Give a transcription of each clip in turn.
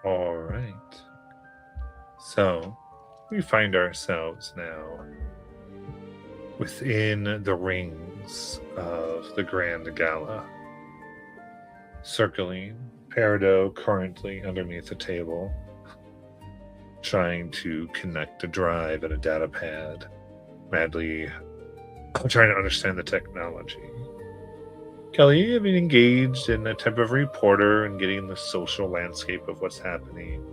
All right. So we find ourselves now within the rings of the Grand Gala, circling Peridot currently underneath a table, trying to connect a drive and a data pad, madly trying to understand the technology. Kelly, having engaged in a type of reporter and getting the social landscape of what's happening,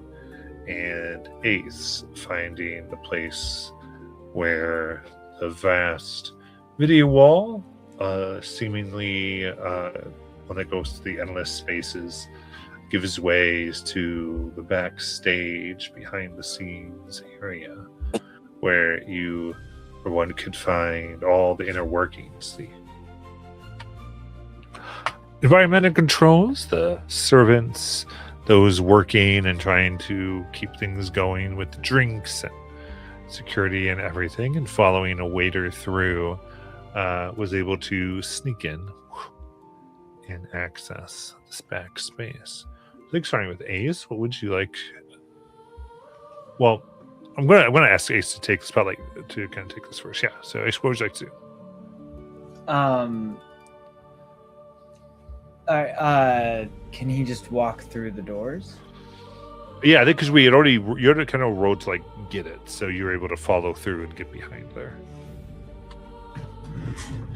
and Ace finding the place where the vast video wall, seemingly when it goes to the endless spaces, gives ways to the backstage, behind the scenes area, where one could find all the inner workings, the environmental controls, the servants, those working and trying to keep things going with the drinks and security and everything, and following a waiter through, was able to sneak in and access this back space. I think starting with Ace, what would you like? Well, I'm gonna ask Ace to take the spotlight to kind of take this first. Yeah. So Ace, what would you like to do? Can he just walk through the doors? Yeah, I think because you already kind of rode to like get it, so you were able to follow through and get behind there.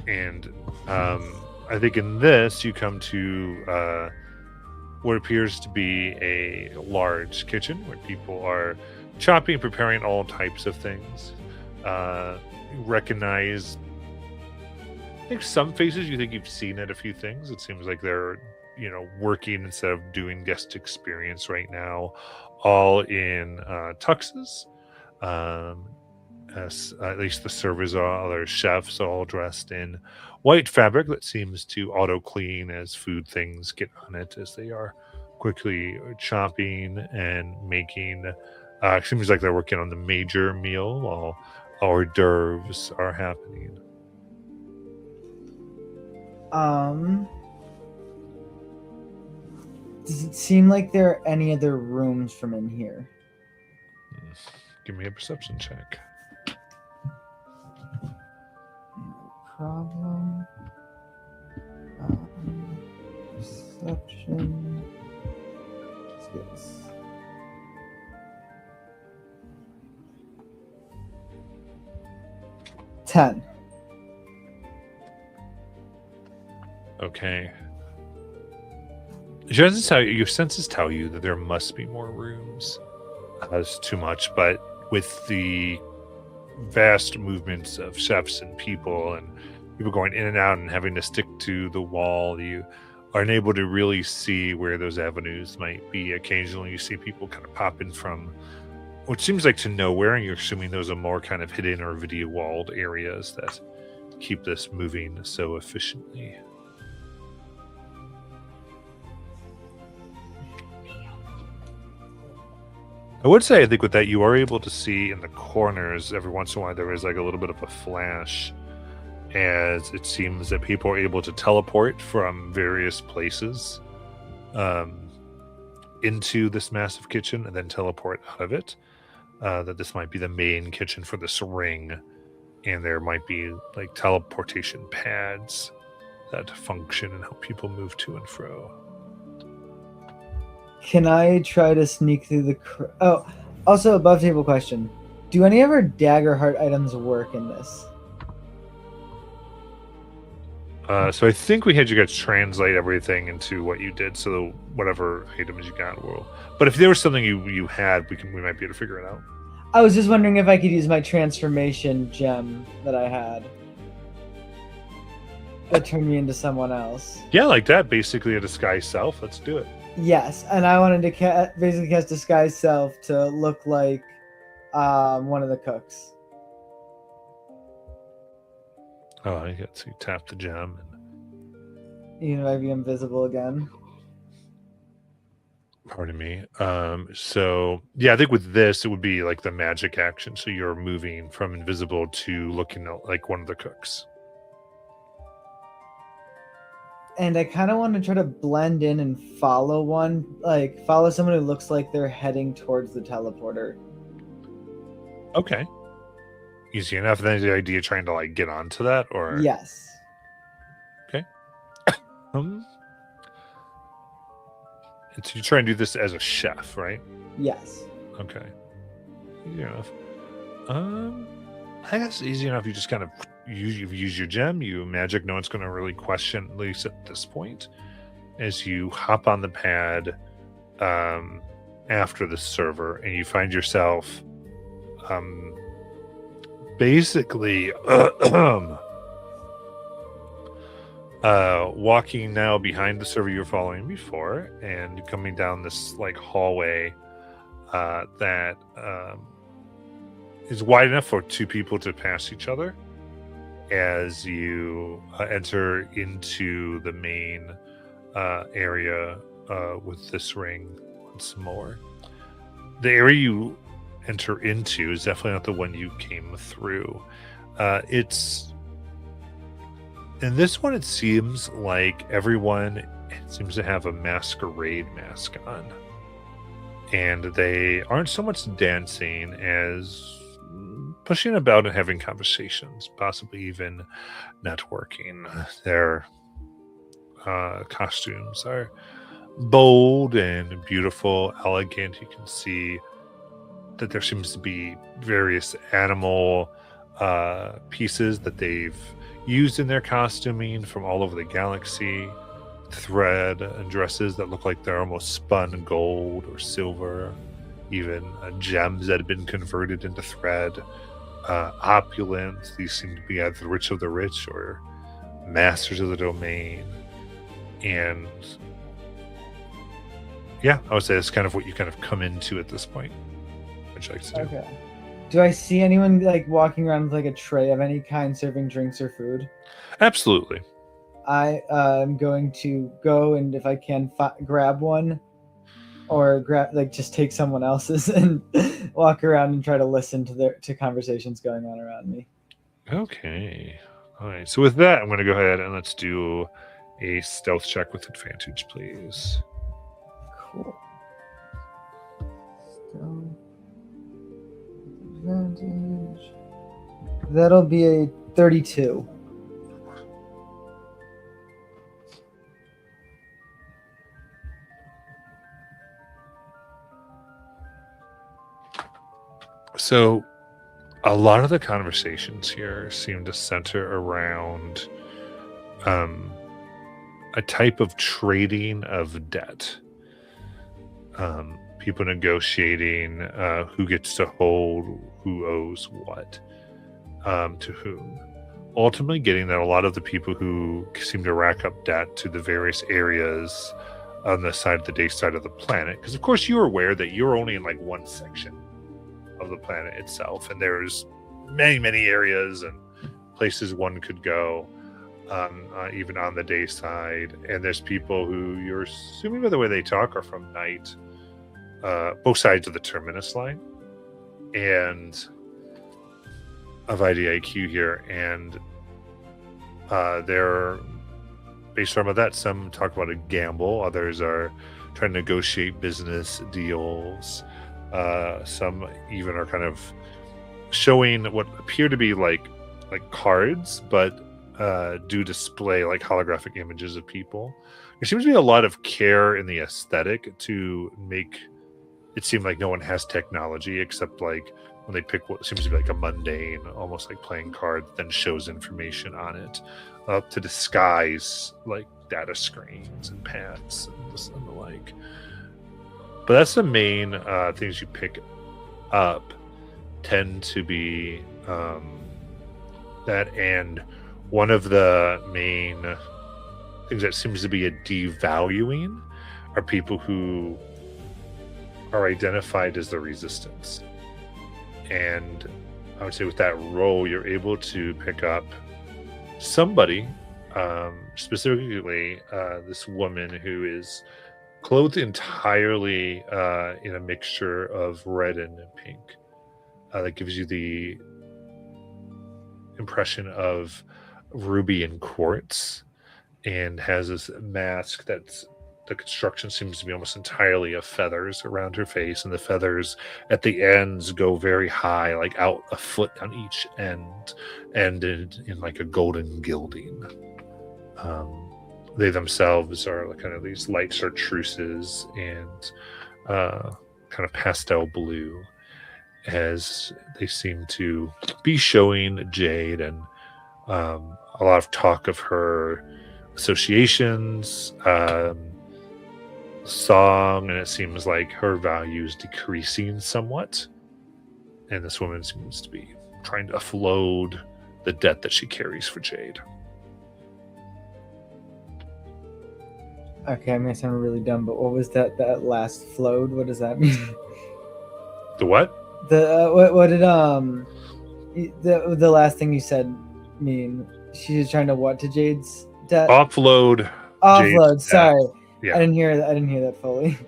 And I think in this you come to what appears to be a large kitchen where people are chopping, preparing all types of things. You recognize, I think, some faces you think you've seen at a few things. It seems like they're, working instead of doing guest experience right now, all in tuxes. As at least the servers are, other chefs all dressed in white fabric that seems to auto clean as food things get on it, as they are quickly chopping and making. Seems like they're working on the major meal while hors d'oeuvres are happening. Does it seem like there are any other rooms from in here? Give me a perception check. No problem. Perception. Skills. $10. Okay. Your senses tell you that there must be more rooms. That's too much, but with the vast movements of chefs and people going in and out and having to stick to the wall, you are unable to really see where those avenues might be. Occasionally you see people kind of pop in from what seems like to nowhere, and you're assuming those are more kind of hidden or video walled areas that keep this moving so efficiently. I would say, I think with that, you are able to see in the corners every once in a while there is like a little bit of a flash, as it seems that people are able to teleport from various places into this massive kitchen and then teleport out of it. That this might be the main kitchen for this ring, and there might be like teleportation pads that function and help people move to and fro. Can I try to sneak through the... also above table question. Do any of our dagger heart items work in this? So I think we had you guys translate everything into what you did, so whatever items you got will. But if there was something you had, we might be able to figure it out. I was just wondering if I could use my transformation gem that I had. That turned me into someone else. Yeah, like that. Basically a disguised self. Let's do it. Yes, and I wanted to basically cast disguise self to look like one of the cooks. Oh, I get to tap the gem. And... You know, I'd be invisible again. Pardon me. So yeah, I think with this it would be like the magic action. So you're moving from invisible to looking like one of the cooks. and I kind of want to try to blend in and follow one, like follow someone who looks like they're heading towards the teleporter. Okay. Easy enough. Then the idea trying to like get onto that, or Yes. and so you try and do this as a chef, right? Yes. Okay. Easy enough. I guess easy enough. You just kind of use your gem, you magic. No one's going to really question, at least at this point, as you hop on the pad after the server, and you find yourself basically walking now behind the server you were following before, and coming down this like hallway that is wide enough for two people to pass each other as you enter into the main area with this ring once more. The area you enter into is definitely not the one you came through. It's in this one, it seems like everyone seems to have a masquerade mask on, and they aren't so much dancing as pushing about and having conversations, possibly even networking. Their costumes are bold and beautiful, elegant. You can see that there seems to be various animal pieces that they've used in their costuming from all over the galaxy. Thread and dresses that look like they're almost spun gold or silver, even gems that have been converted into thread. Opulent, these seem to be either the rich of the rich or masters of the domain. And yeah, I would say that's kind of what you kind of come into at this point. What you like to do? Okay. Do I see anyone like walking around with like a tray of any kind serving drinks or food? Absolutely. I am going to go, and if I can grab one, or grab like just take someone else's and walk around and try to listen to conversations going on around me. Okay. All right. So with that, I'm going to go ahead and let's do a stealth check with advantage, please. Cool. Stealth advantage. That'll be a 32. So a lot of the conversations here seem to center around a type of trading of debt. People negotiating who gets to hold, who owes what, to whom. Ultimately getting that a lot of the people who seem to rack up debt to the various areas on the side of the day side of the planet, because of course you're aware that you're only in like one section of the planet itself, and there's many areas and places one could go, even on the day side. And there's people who you're assuming by the way they talk are from night, both sides of the terminus line and of IDIQ here, and they're based on that. Some talk about a gamble, others are trying to negotiate business deals. Some even are kind of showing what appear to be like cards, but do display like holographic images of people. There seems to be a lot of care in the aesthetic to make it seem like no one has technology, except like when they pick what seems to be like a mundane, almost like playing card, then shows information on it to disguise like data screens and pads and the like. But that's the main things you pick up tend to be that. And one of the main things that seems to be a devaluing are people who are identified as the resistance. And I would say with that role, you're able to pick up somebody, specifically this woman who is clothed entirely in a mixture of red and pink. That gives you the impression of ruby and quartz. and has this mask that's the construction seems to be almost entirely of feathers around her face, and the feathers at the ends go very high, like out a foot on each end, and in like a golden gilding. They themselves are kind of these light chartreuses and kind of pastel blue, as they seem to be showing Jade and a lot of talk of her associations, song, and it seems like her value is decreasing somewhat, and this woman seems to be trying to offload the debt that she carries for Jade. Okay, I'm gonna sound really dumb, but what was that last flowed? What does that mean? The what? The what did the last thing you said mean? She's trying to what to Jade's debt? Offload. Offload. Jade's Sorry, debt. Yeah. I didn't hear that. I didn't hear that fully.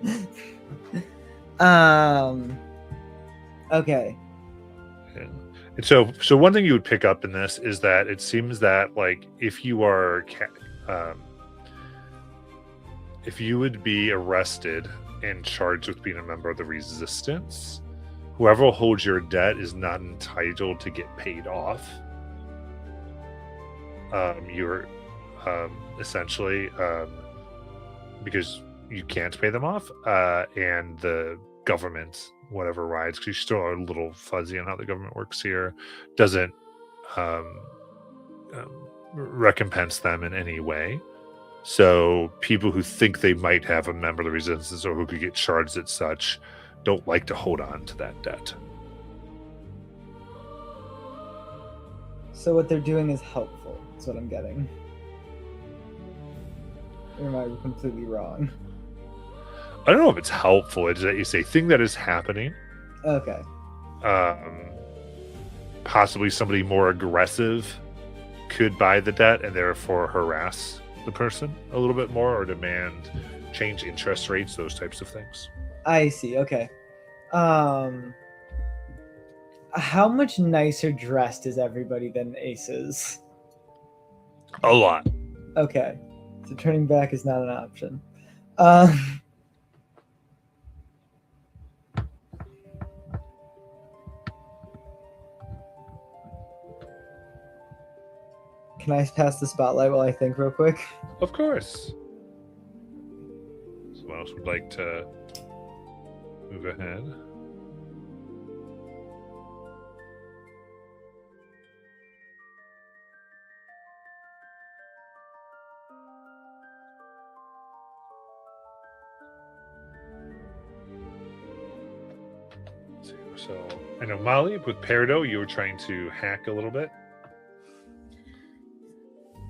Okay. And so one thing you would pick up in this is that it seems that, like, if you are if you would be arrested and charged with being a member of the Resistance, whoever holds your debt is not entitled to get paid off. You're essentially because you can't pay them off, and the government, whatever rides, because you still are a little fuzzy on how the government works here, doesn't recompense them in any way. So people who think they might have a member of the Resistance or who could get charged as such don't like to hold on to that debt. So what they're doing is helpful. That's what I'm getting. Or am I completely wrong? I don't know if it's helpful. It's a thing that is happening. Okay. Possibly somebody more aggressive could buy the debt and therefore harass the person a little bit more, or demand change interest rates, those types of things. I see. Okay. How much nicer dressed is everybody than Aces? A lot. Okay. So turning back is not an option. Can I pass the spotlight while I think real quick? Of course. Someone else would like to move ahead? So I know, Molly, with Peridot, you were trying to hack a little bit.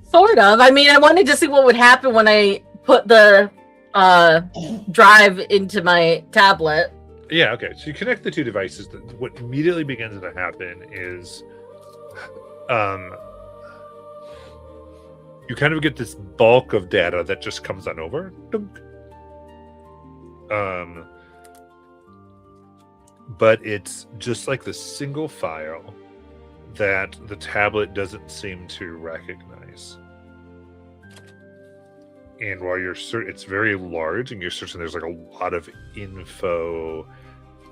Sort of. I mean, I wanted to see what would happen when I put the drive into my tablet. Yeah, okay. So you connect the two devices. What immediately begins to happen is you kind of get this bulk of data that just comes on over. But it's just like the single file that the tablet doesn't seem to recognize. And while you're it's very large, and you're searching, there's like a lot of info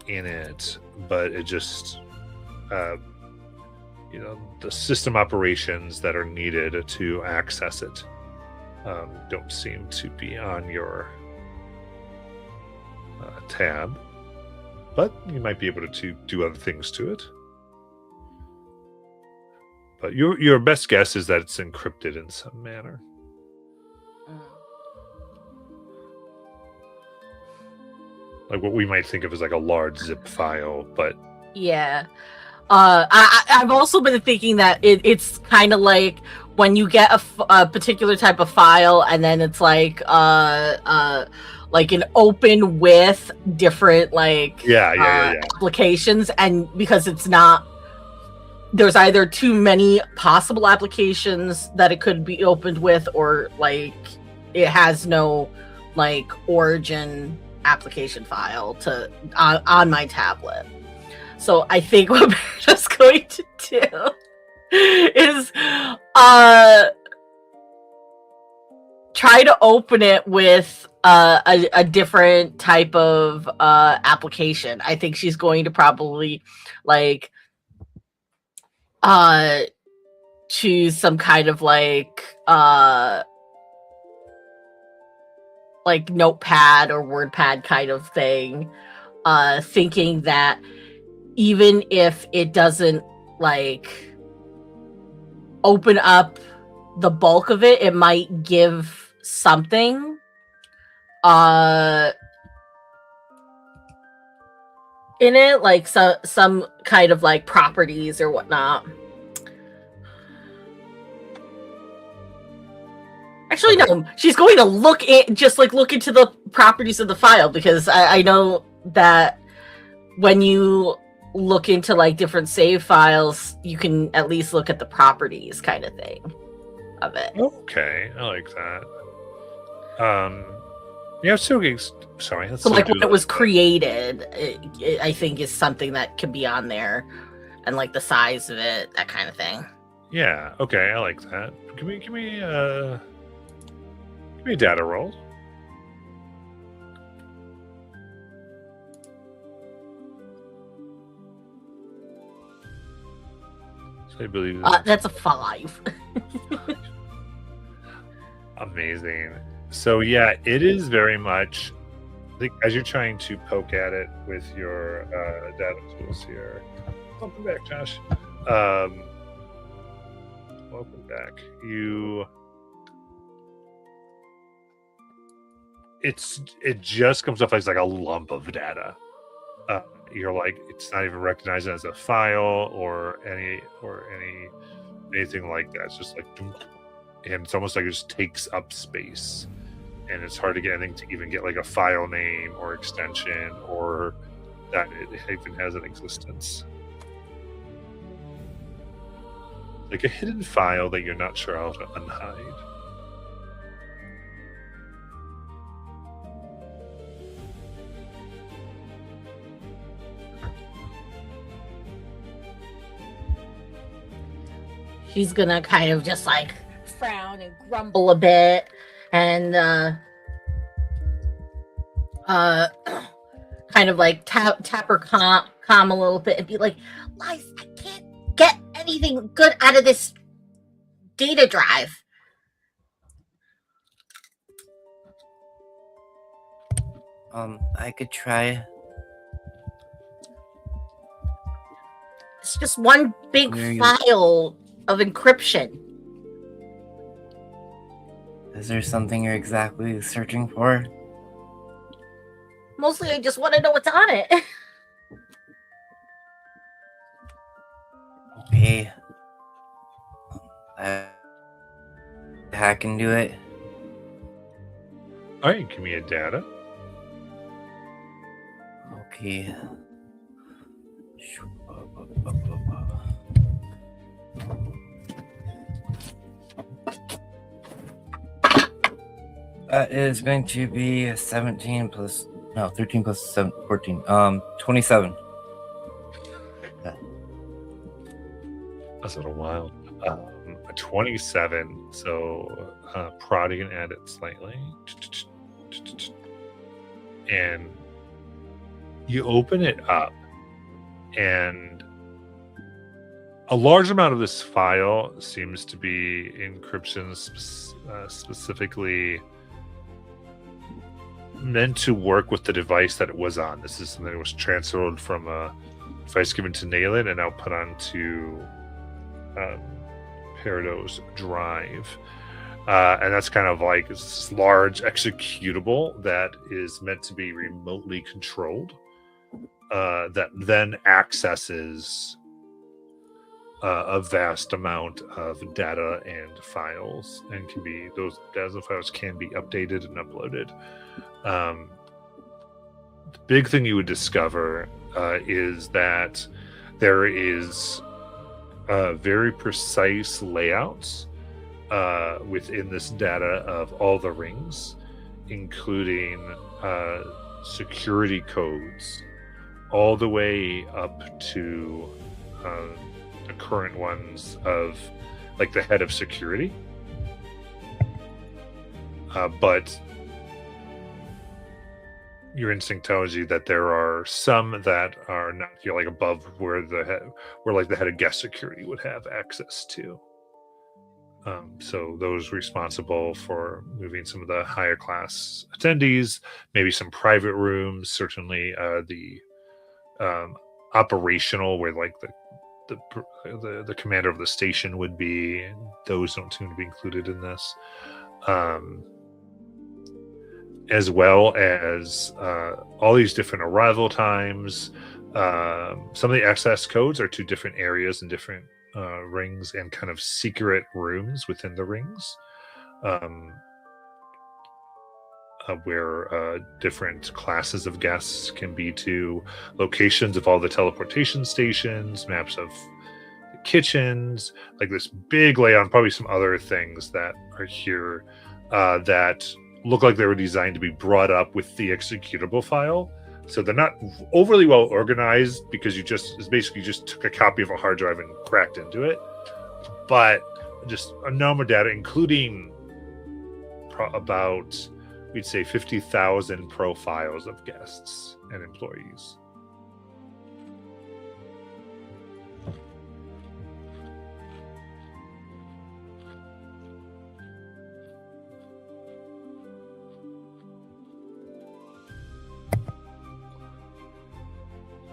in it, but it just, the system operations that are needed to access it don't seem to be on your tab. But you might be able to do other things to it. But your best guess is that it's encrypted in some manner. Like what we might think of as like a large zip file, but yeah. I've also been thinking that it's kind of like when you get a particular type of file, and then it's like an open with different applications, and because it's not, there's either too many possible applications that it could be opened with, or like it has no like origin application file to on my tablet. So I think what we're just going to do is try to open it with a different type of application. I think she's going to probably like choose some kind of like notepad or wordpad kind of thing, thinking that even if it doesn't like open up the bulk of it, it might give something in it, like some kind of like properties or whatnot. Actually, no. She's going to look into the properties of the file, because I know that when you look into like different save files, you can at least look at the properties kind of thing of it. Okay, I like that. Yeah, so sorry. So like when it was created, I think is something that can be on there, and like the size of it, that kind of thing. Yeah. Okay, I like that. Give me a data roll. So I believe that's a 5. Amazing. So yeah, it is very much, I think, as you're trying to poke at it with your data tools here. Welcome back, Josh. Welcome back. It just comes up as like a lump of data. You're like, it's not even recognized as a file or anything like that. It's just like, and it's almost like it just takes up space, and it's hard to get anything to even get like a file name or extension or that it even has an existence. Like a hidden file that you're not sure how to unhide. She's gonna kind of just like frown and grumble a bit, and kind of like tap her calm a little bit and be like, "Lies, I can't get anything good out of this data drive." I could try. It's just one big file of encryption. Is there something you're exactly searching for? Mostly I just want to know what's on it. Okay. I can do it. All right, give me a data. Okay. That is going to be 13 plus 7, 14. 27. That's a little wild. A 27. So prodding and add it slightly. And you open it up, and a large amount of this file seems to be encryption specifically meant to work with the device that it was on. This is something that was transferred from a device given to Nayland and now put onto Peridot's drive. And that's kind of like this large executable that is meant to be remotely controlled, that then accesses a vast amount of data and files, and those data and files can be updated and uploaded. The big thing you would discover is that there is very precise layouts within this data of all the rings, including security codes all the way up to the current ones of like the head of security. but your instinct tells you that there are some that are not here, like above where the head of guest security would have access to. So those responsible for moving some of the higher class attendees, maybe some private rooms, certainly the operational, where like the commander of the station would be. Those don't seem to be included in this. As well as all these different arrival times. Some of the access codes are to different areas and different rings and kind of secret rooms within the rings, where different classes of guests can be to locations of all the teleportation stations, maps of the kitchens, like this big layout, probably some other things that are here that look like they were designed to be brought up with the executable file. So they're not overly well organized because you basically just took a copy of a hard drive and cracked into it. But just a number of data, including about, we'd say, 50,000 profiles of guests and employees.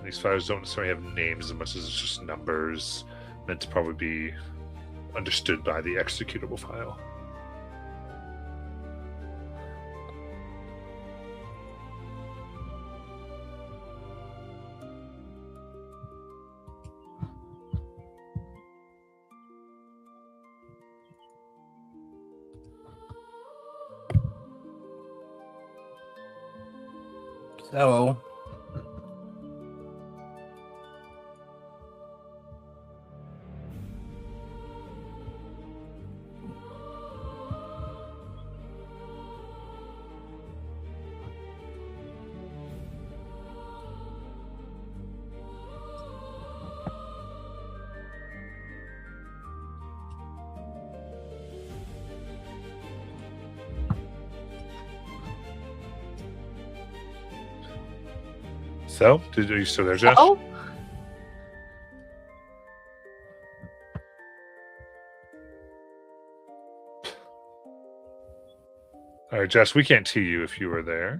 These files don't necessarily have names as much as it's just numbers meant to probably be understood by the executable file. So, Are you still there, Josh? Oh, All right, Josh, we can't hear you if you were there.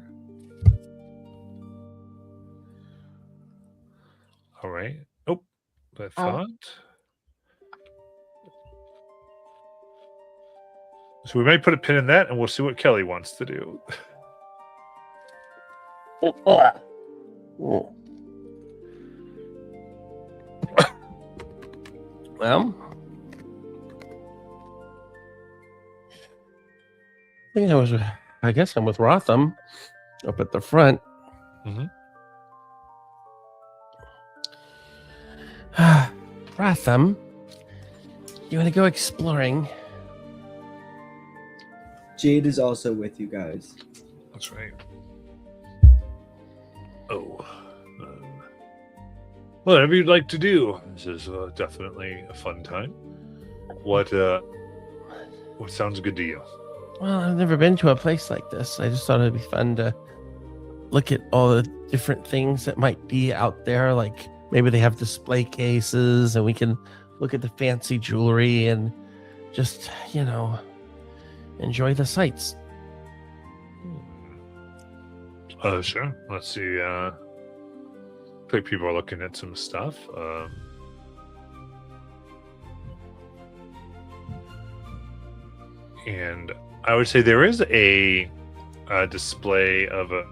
All right. Oh, I thought. So we might put a pin in that, and we'll see what Kelly wants to do. Well, I guess I'm with Rotham up at the front. Mhm. Rotham, you want to go exploring? Jade is also with you guys. That's right. Oh. Well, whatever you'd like to do. This is definitely a fun time. What sounds good to you? Well, I've never been to a place like this. I just thought it'd be fun to look at all the different things that might be out there. Like maybe they have display cases and we can look at the fancy jewelry and just, enjoy the sights. Sure. Let's see. I think people are looking at some stuff. And I would say there is a display of a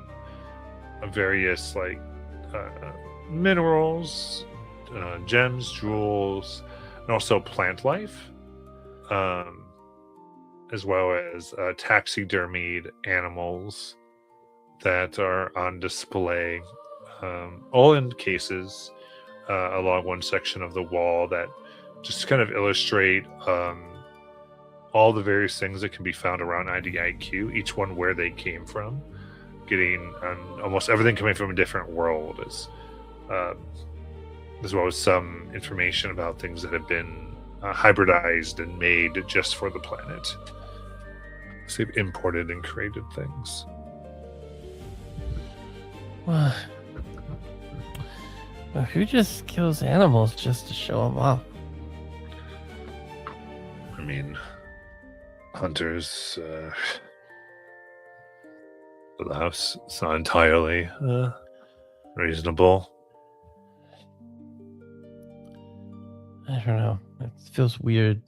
various minerals, gems, jewels, and also plant life, as well as taxidermied animals that are on display, all in cases along one section of the wall that just kind of illustrate all the various things that can be found around IDIQ, each one where they came from, getting almost everything coming from a different world, as well as some information about things that have been hybridized and made just for the planet. they've imported and created things. Well, who just kills animals just to show them off? I mean, hunters. The house is not entirely reasonable. I don't know. It feels weird.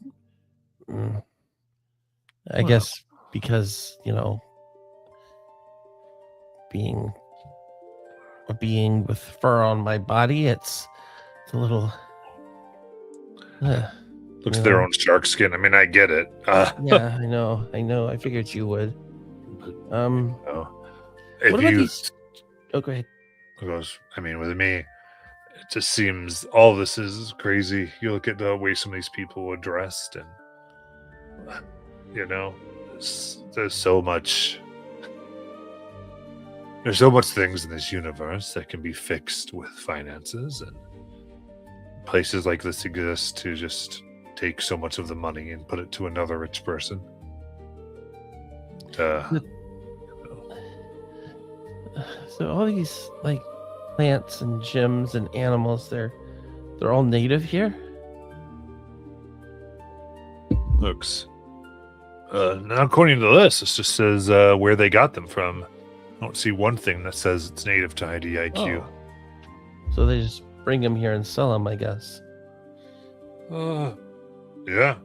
I Well. guess because, being a being with fur on my body, it's a little. Looks Yeah. their own shark skin. I mean, I get it. Yeah, I know. I figured you would. Oh. If What about you these? Oh, go ahead. goes, I mean, with me, it just seems all this is crazy. You look at the way some of these people were dressed, and there's so much. There's so much things in this universe that can be fixed with finances, and places like this exist to just take so much of the money and put it to another rich person. So all these plants and gems and animals, they're all native here. Looks. Not according to this. It just says where they got them from. I don't see one thing that says it's native to IDIQ. Oh. So they just bring them here and sell them, I guess. Yeah.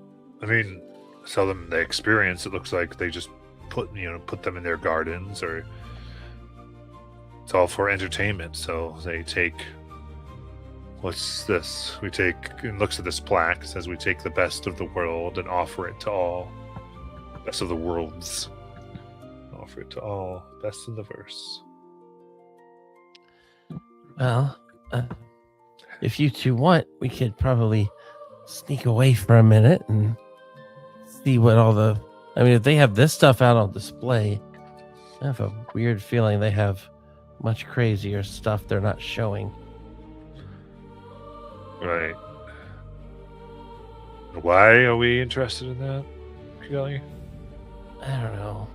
I mean, sell them the experience. It looks like they just put them in their gardens, or it's all for entertainment. So they take. What's this? We take and looks at this plaque. It says we take the best of the world and offer it to all. Best of the worlds. Offer it to all. Best in the verse. Well, if you two want, we could probably sneak away for a minute and see what all the. I mean, if they have this stuff out on display, I have a weird feeling they have much crazier stuff they're not showing. Right. Why are we interested in that, Kelly? I don't know.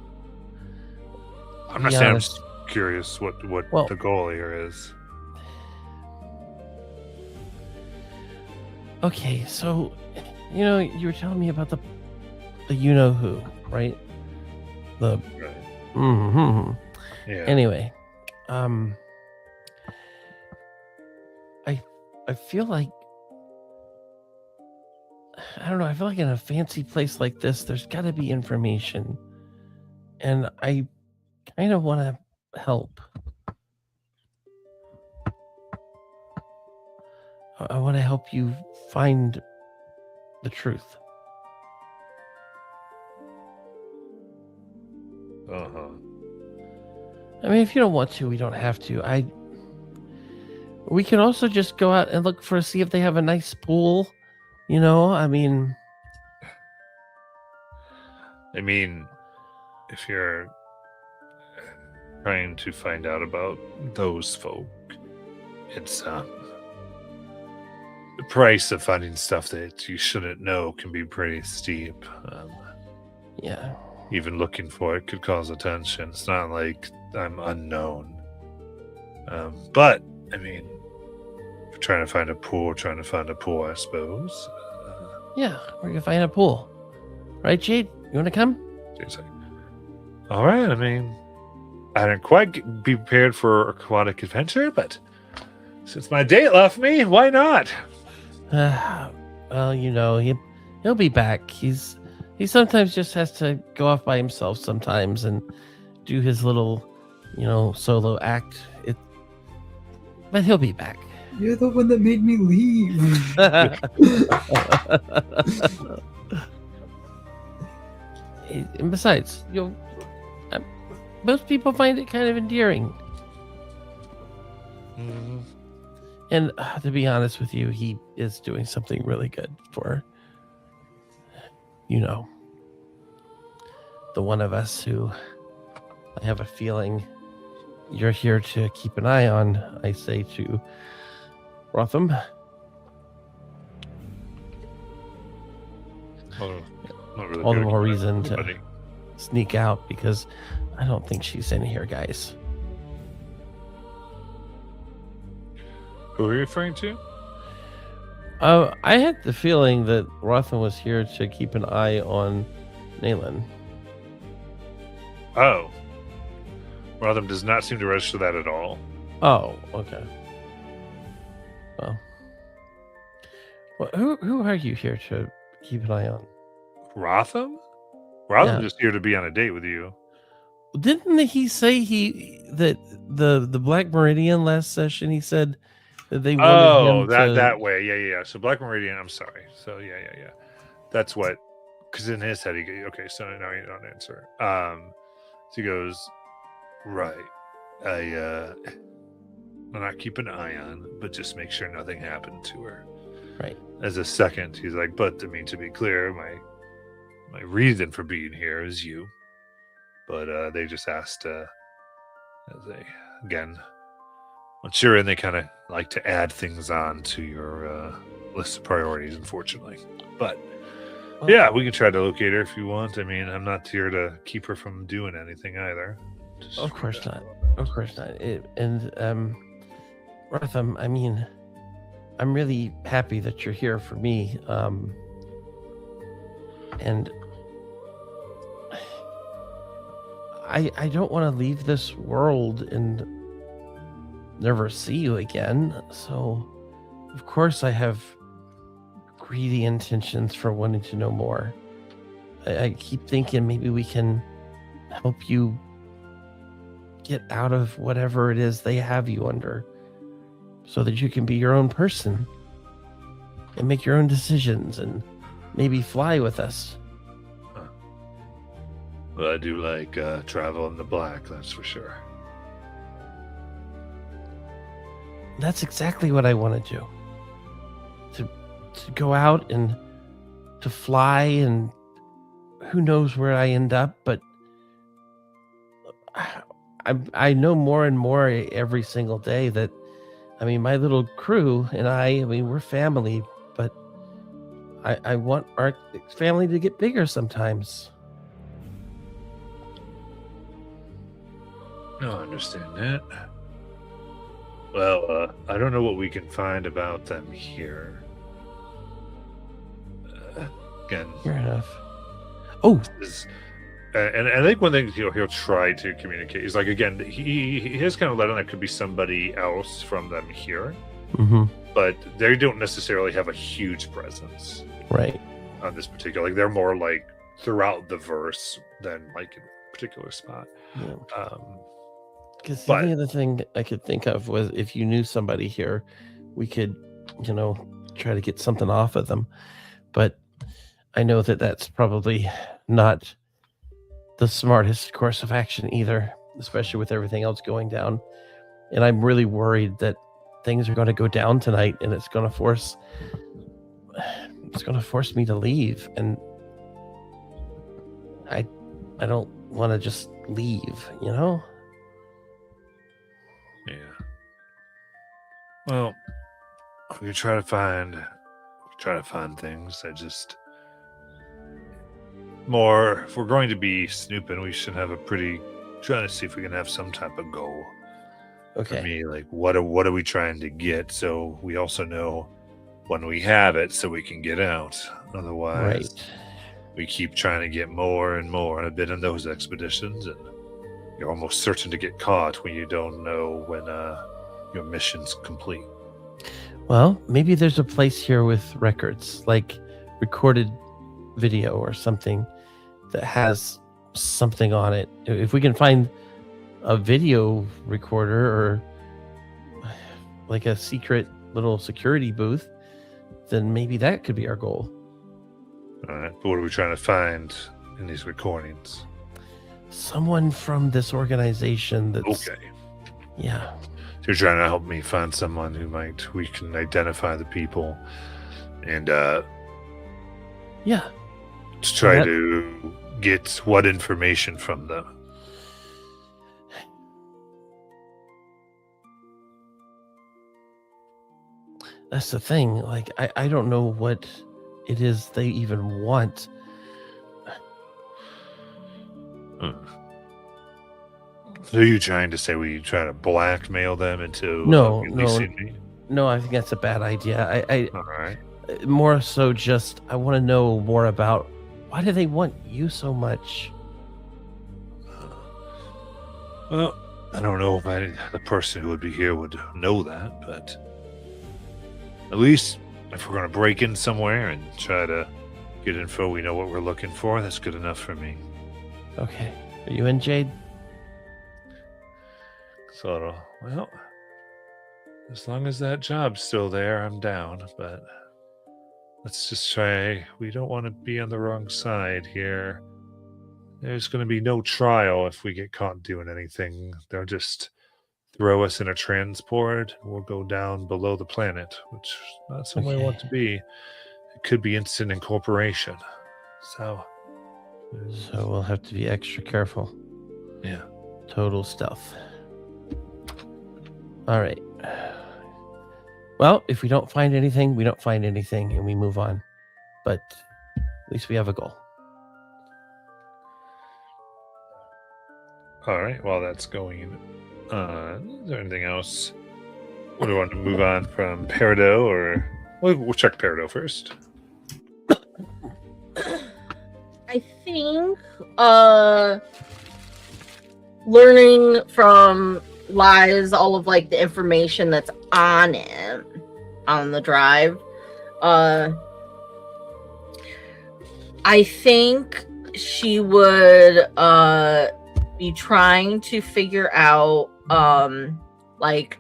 I'm not Be saying. I'm honest. just curious what Well- the goal here is. Okay, so you were telling me about the you know who, right? The Right. mm-hmm. Yeah. Anyway, I feel like I don't know. I feel like in a fancy place like this, there's got to be information, and I kind of want to help. I want to help you find the truth. Uh-huh. I mean, if you don't want to, we don't have to. We can also just go out and look see if they have a nice pool. I mean, if you're trying to find out about those folk, it's the price of finding stuff that you shouldn't know can be pretty steep. yeah. Even looking for it could cause attention. It's not like I'm unknown. But I mean, if you're trying to find a pool, I suppose. Yeah, we're gonna find a pool. Right, Jade? You wanna come? Jade's like, all right. I mean, I didn't quite be prepared for aquatic adventure, but since my date left me, why not? Well, he'll be back. He sometimes just has to go off by himself sometimes and do his little, solo act. But he'll be back. You're the one that made me leave. And besides, most people find it kind of endearing. And to be honest with you, he is doing something really good for, the one of us who I have a feeling you're here to keep an eye on. I say to Rotham. Not really All the good more at reason to anybody. sneak out because I don't think she's in here, guys. Who are you referring to? I had the feeling that Rothan was here to keep an eye on Nayland. Oh. Rotham does not seem to register that at all. Oh, okay. Well, who are you here to keep an eye on? Rotham? Rotham Yeah. just here to be on a date with you. Didn't he say that the Black Meridian last session? He said that they wanted him to. that way. Yeah. So Black Meridian, I'm sorry. So yeah. That's what, because in his head, okay, so now you don't answer. So he goes, right. I'm not keeping an eye on, but just make sure nothing happened to her. Right. As a second, he's like, but I mean, to be clear, my reason for being here is you. But they just asked, as they, again, once you're in, they kind of like to add things on to your list of priorities, unfortunately. But yeah, we can try to locate her if you want. I mean, I'm not here to keep her from doing anything either. Just Of course not. Of course not. Rotham, I mean, I'm really happy that you're here for me. And I don't want to leave this world and never see you again. So, of course, I have greedy intentions for wanting to know more. I keep thinking maybe we can help you get out of whatever it is they have you under so that you can be your own person and make your own decisions and maybe fly with us. Well, I do like travel in the black, that's for sure. That's exactly what I want to do. To go out and to fly, and who knows where I end up, but I know more and more every single day that, I mean, my little crew and I mean, we're family, but I want our family to get bigger sometimes. No, I understand that. Well, I don't know what we can find about them here. Again, Fair enough. Oh, and I think one thing he'll try to communicate is like, again, he has kind of let on that could be somebody else from them here, but they don't necessarily have a huge presence right. on this particular. Like they're more like throughout the verse than like in a particular spot. Yeah. Because the but- only other thing I could think of was if you knew somebody here, we could, try to get something off of them. But I know that that's probably not the smartest course of action either, especially with everything else going down. And I'm really worried that things are going to go down tonight, and it's going to force me to leave. And I don't want to just leave, Yeah. Well, we can try to find things. I just more. If we're going to be snooping, we should have trying to see if we can have some type of goal. Okay. For me, like what are we trying to get? So we also know when we have it, so we can get out. Otherwise, Right. we keep trying to get more and more. And I've been in those expeditions, and you're almost certain to get caught when you don't know when your mission's complete. Well, maybe there's a place here with records, like recorded video or something that has something on it. If we can find a video recorder or like a secret little security booth, then maybe that could be our goal. All right, but what are we trying to find in these recordings? Someone from this organization that's Okay, yeah. so you're trying to help me find someone we can identify the people, and Yeah. to try That- to get what information from them. That's the thing. Like I don't know what it is they even want. So are you trying to say we try to blackmail them into No, releasing me? No, I think that's a bad idea. I All right. more so just I want to know more about why do they want you so much? Well, I don't know if the person who would be here would know that, but at least if we're going to break in somewhere and try to get info, we know what we're looking for. That's good enough for me. Okay, are you in, Jade? So, well, as long as that job's still there, I'm down. But let's just try. We don't want to be on the wrong side here. There's going to be no trial if we get caught doing anything. They'll just throw us in a transport and we'll go down below the planet, which is not somewhere we want to be. It could be instant incorporation. So we'll have to be extra careful. Yeah. Total stealth. All right. Well, if we don't find anything, we don't find anything and we move on. But at least we have a goal. All right, while that's going on, is there anything else? What do you want to move on from Peridot, or we'll check Peridot first? I think learning from Lies all of like the information that's on it on the drive. I think she would be trying to figure out like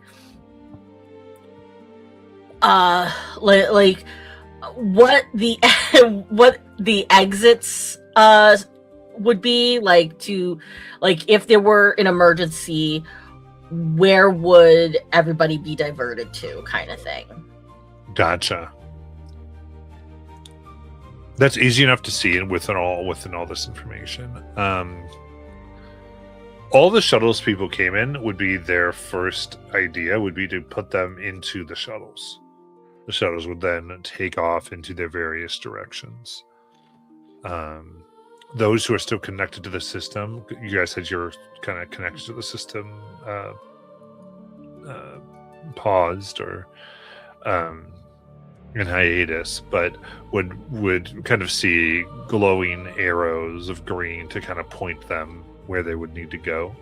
what the what the exits would be like, to like if there were an emergency, where would everybody be diverted to, kind of thing. Gotcha. That's easy enough to see within all this information. All the shuttles people came in would be their first idea would be to put them into the shuttles. The shuttles would then take off into their various directions. Those who are still connected to the system, you guys said you're kind of connected to the system, paused or in hiatus, but would kind of see glowing arrows of green to kind of point them where they would need to go,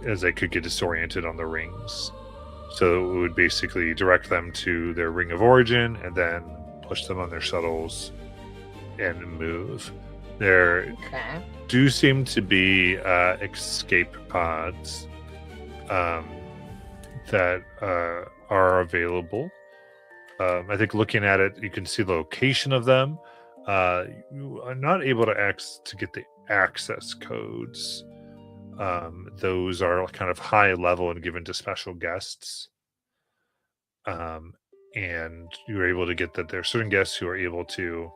as they could get disoriented on the rings. So it would basically direct them to their ring of origin and then push them on their shuttles and move. There do seem to be escape pods that are available. I think looking at it, you can see the location of them. You are not able to get the access codes. Those are kind of high level and given to special guests. And you're able to get that there are certain guests who are able to,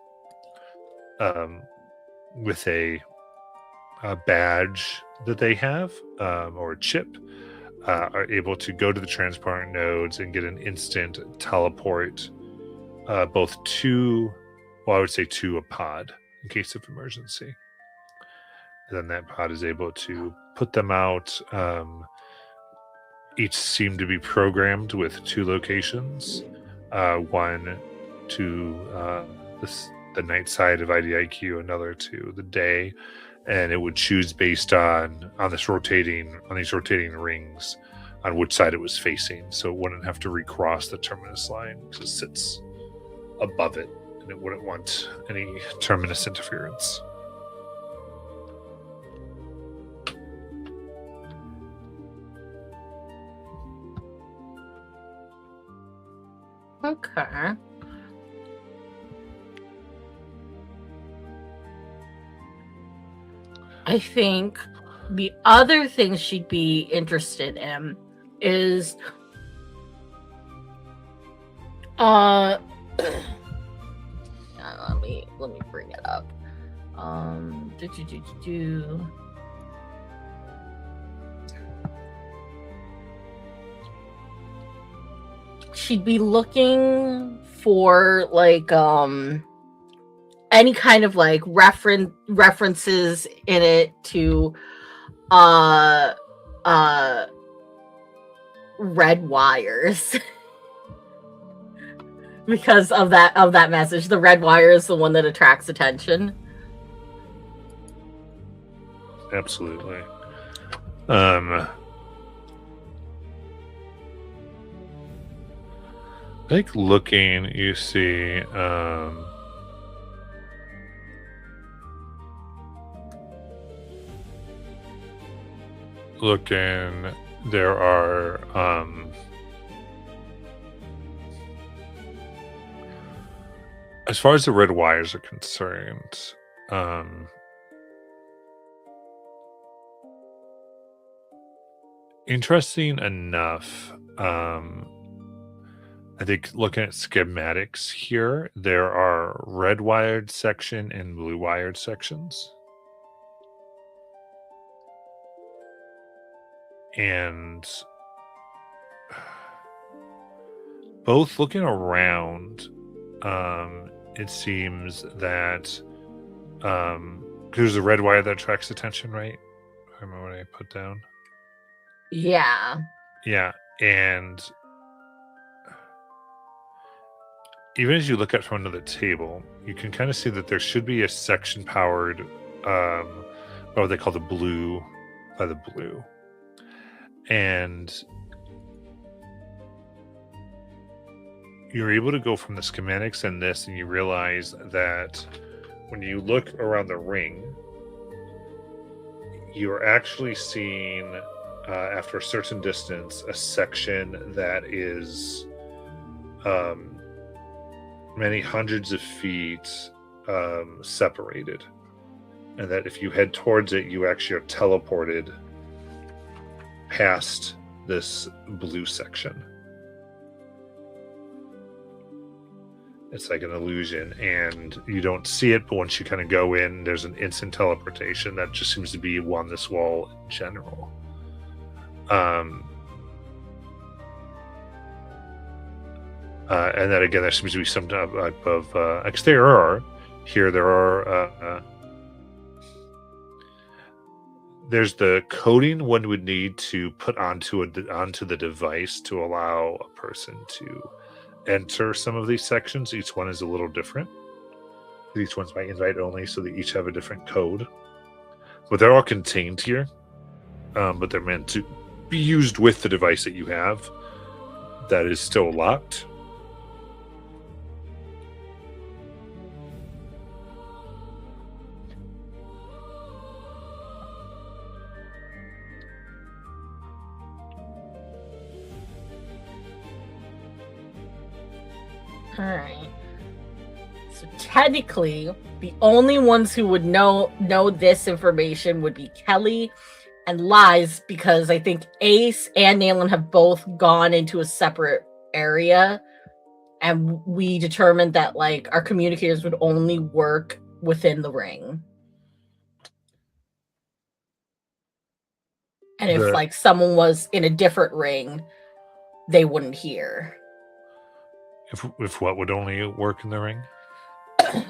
with a badge that they have, or a chip, are able to go to the transport nodes and get an instant teleport, both to, well, I would say to a pod in case of emergency. And then that pod is able to put them out. Each seem to be programmed with 2 locations. One to the night side of IDIQ, another to the day, and it would choose based on these rotating rings on which side it was facing, so it wouldn't have to recross the terminus line because it sits above it and it wouldn't want any terminus interference. Okay. I think the other thing she'd be interested in is let me bring it up. She'd be looking for like any kind of like references in it to red wires. Because of that message. The red wire is the one that attracts attention. Absolutely. Like looking, you see looking, there are as far as the red wires are concerned, interesting enough, I think looking at schematics here, there are red wired section and blue wired sections. And both looking around, it seems that there's a red wire that attracts attention, right? I remember what I put down. Yeah. Yeah, and even as you look at from under the table, you can kind of see that there should be a section powered, what they call the blue, by the blue. And you're able to go from the schematics and this, and you realize that when you look around the ring, you're actually seeing, after a certain distance, a section that is many hundreds of feet separated. And that if you head towards it, you actually are teleported past this blue section. It's like an illusion, and you don't see it, but once you kind of go in, there's an instant teleportation that just seems to be on this wall in general. And then again, there seems to be some type of exterior. Here there are there's the coding one would need to put onto the device to allow a person to enter some of these sections. Each one is a little different. Each one's by invite only, so they each have a different code. But they're all contained here. But they're meant to be used with the device that you have that is still locked. All right. So technically, the only ones who would know this information would be Kelly and Lies, because I think Ace and Nayland have both gone into a separate area, and we determined that like our communicators would only work within the ring. And if like someone was in a different ring, they wouldn't hear. If what would only work in the ring?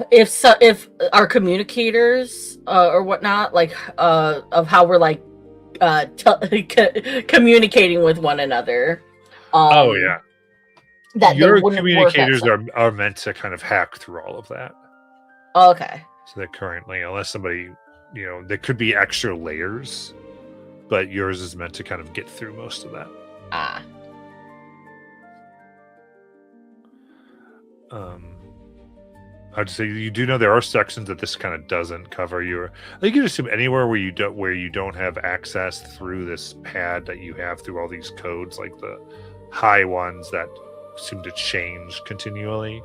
If our communicators or whatnot, like of how we're like communicating with one another. Oh yeah, that your communicators are meant to kind of hack through all of that. Oh, okay. So that currently, unless somebody, there could be extra layers, but yours is meant to kind of get through most of that. I'd say you do know there are sections that this kind of doesn't cover. I think you can assume anywhere where you don't have access through this pad that you have through all these codes, like the high ones that seem to change continually,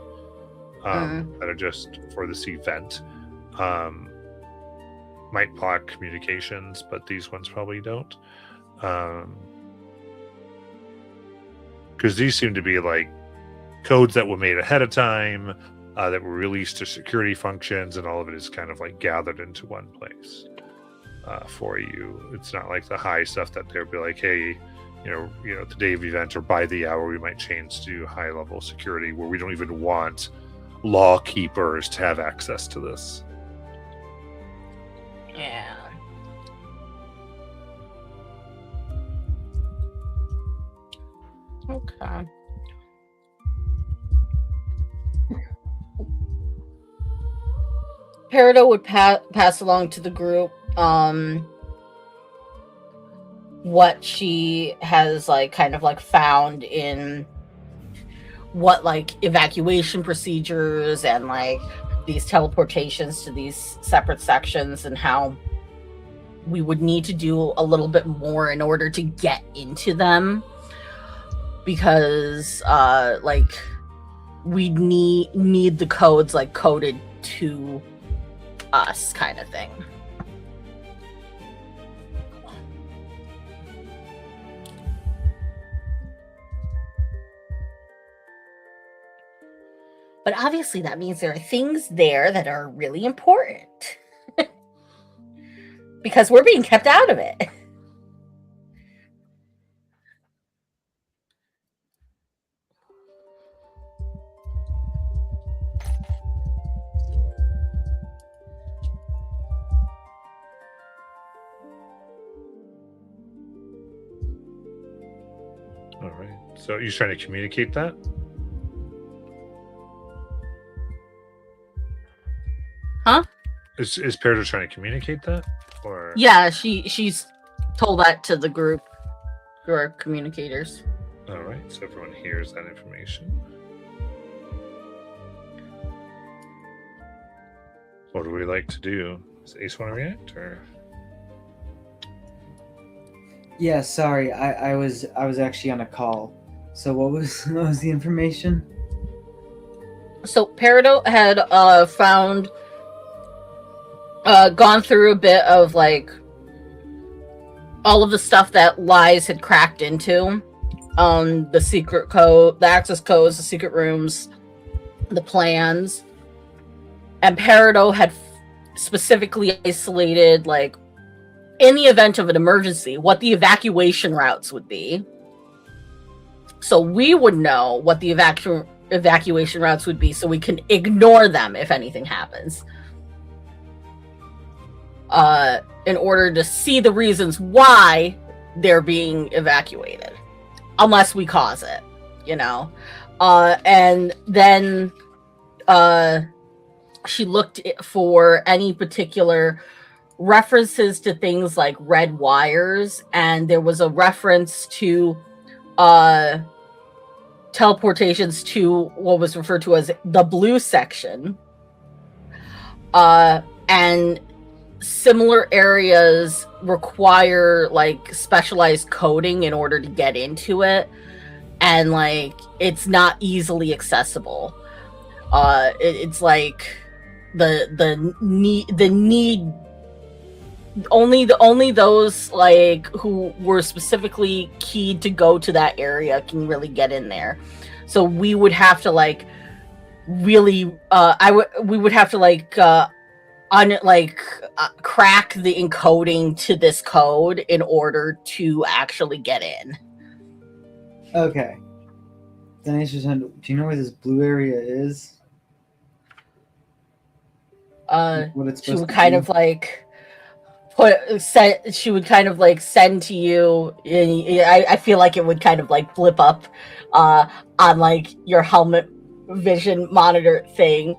that are just for this event, might block communications, but these ones probably don't, because these seem to be like codes that were made ahead of time, that were released to security functions, and all of it is kind of like gathered into one place for you. It's not like the high stuff that they'll be like, hey, the day of event or by the hour we might change to high level security, where we don't even want law keepers to have access to this. Yeah. Okay. Peridot would pass along to the group what she has like kind of like found in what like evacuation procedures and like these teleportations to these separate sections, and how we would need to do a little bit more in order to get into them, because like we need the codes like coded to us, kind of thing. But obviously that means there are things there that are really important. Because we're being kept out of it. All right. So you're trying to communicate that? Huh? Is Peridot trying to communicate that? Or Yeah, she's told that to the group through our communicators. all right, so everyone hears that information. What do we like to do? Does Ace want to react, or Yeah, sorry, I was actually on a call. So what was the information? So Peridot had found gone through a bit of like all of the stuff that Lies had cracked into, the secret code, the access codes, the secret rooms, the plans, and Peridot had specifically isolated, like, in the event of an emergency, what the evacuation routes would be. So we would know what the evacuation routes would be, so we can ignore them if anything happens. In order to see the reasons why they're being evacuated, unless we cause it, you know. And then she looked for any particular references to things like red wires, and there was a reference to teleportations to what was referred to as the blue section, and similar areas require like specialized coding in order to get into it, and like it's not easily accessible. It's like the need only those like who were specifically keyed to go to that area can really get in there. So we would have to like really we would have to like crack the encoding to this code in order to actually get in. Okay. Then Ace was on, do you know where this blue area is? What it's She supposed would to kind be? of like she would kind of like send to you, and I feel like it would kind of like blip up on like your helmet vision monitor thing,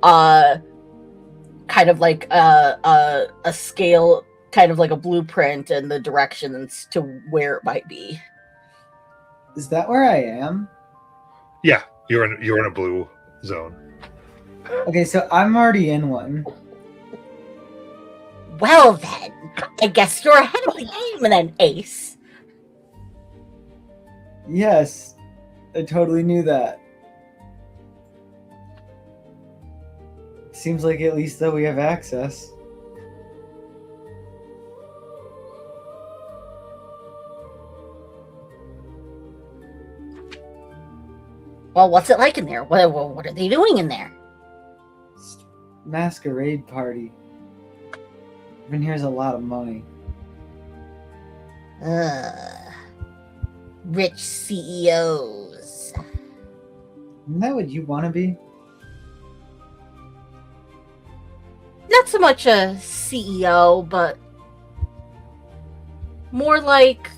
kind of like a scale, kind of like a blueprint and the directions to where it might be. Is that where I am? yeah, you're in a blue zone. Okay, so I'm already in one. Well then, I guess you're ahead of the game then, Ace. Yes, I totally knew that. Seems like at least though we have access. Well, what's it like in there? What are they doing in there? Masquerade party. Even here's a lot of money. Rich CEOs. Isn't that what you want to be? not so much a CEO, but more like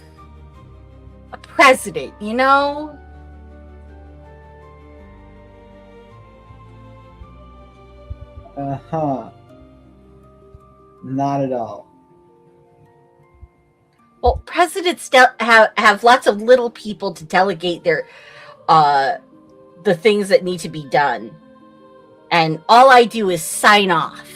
a president, you know? Uh-huh. Not at all. Well, presidents have lots of little people to delegate their the things that need to be done. And all I do is sign off.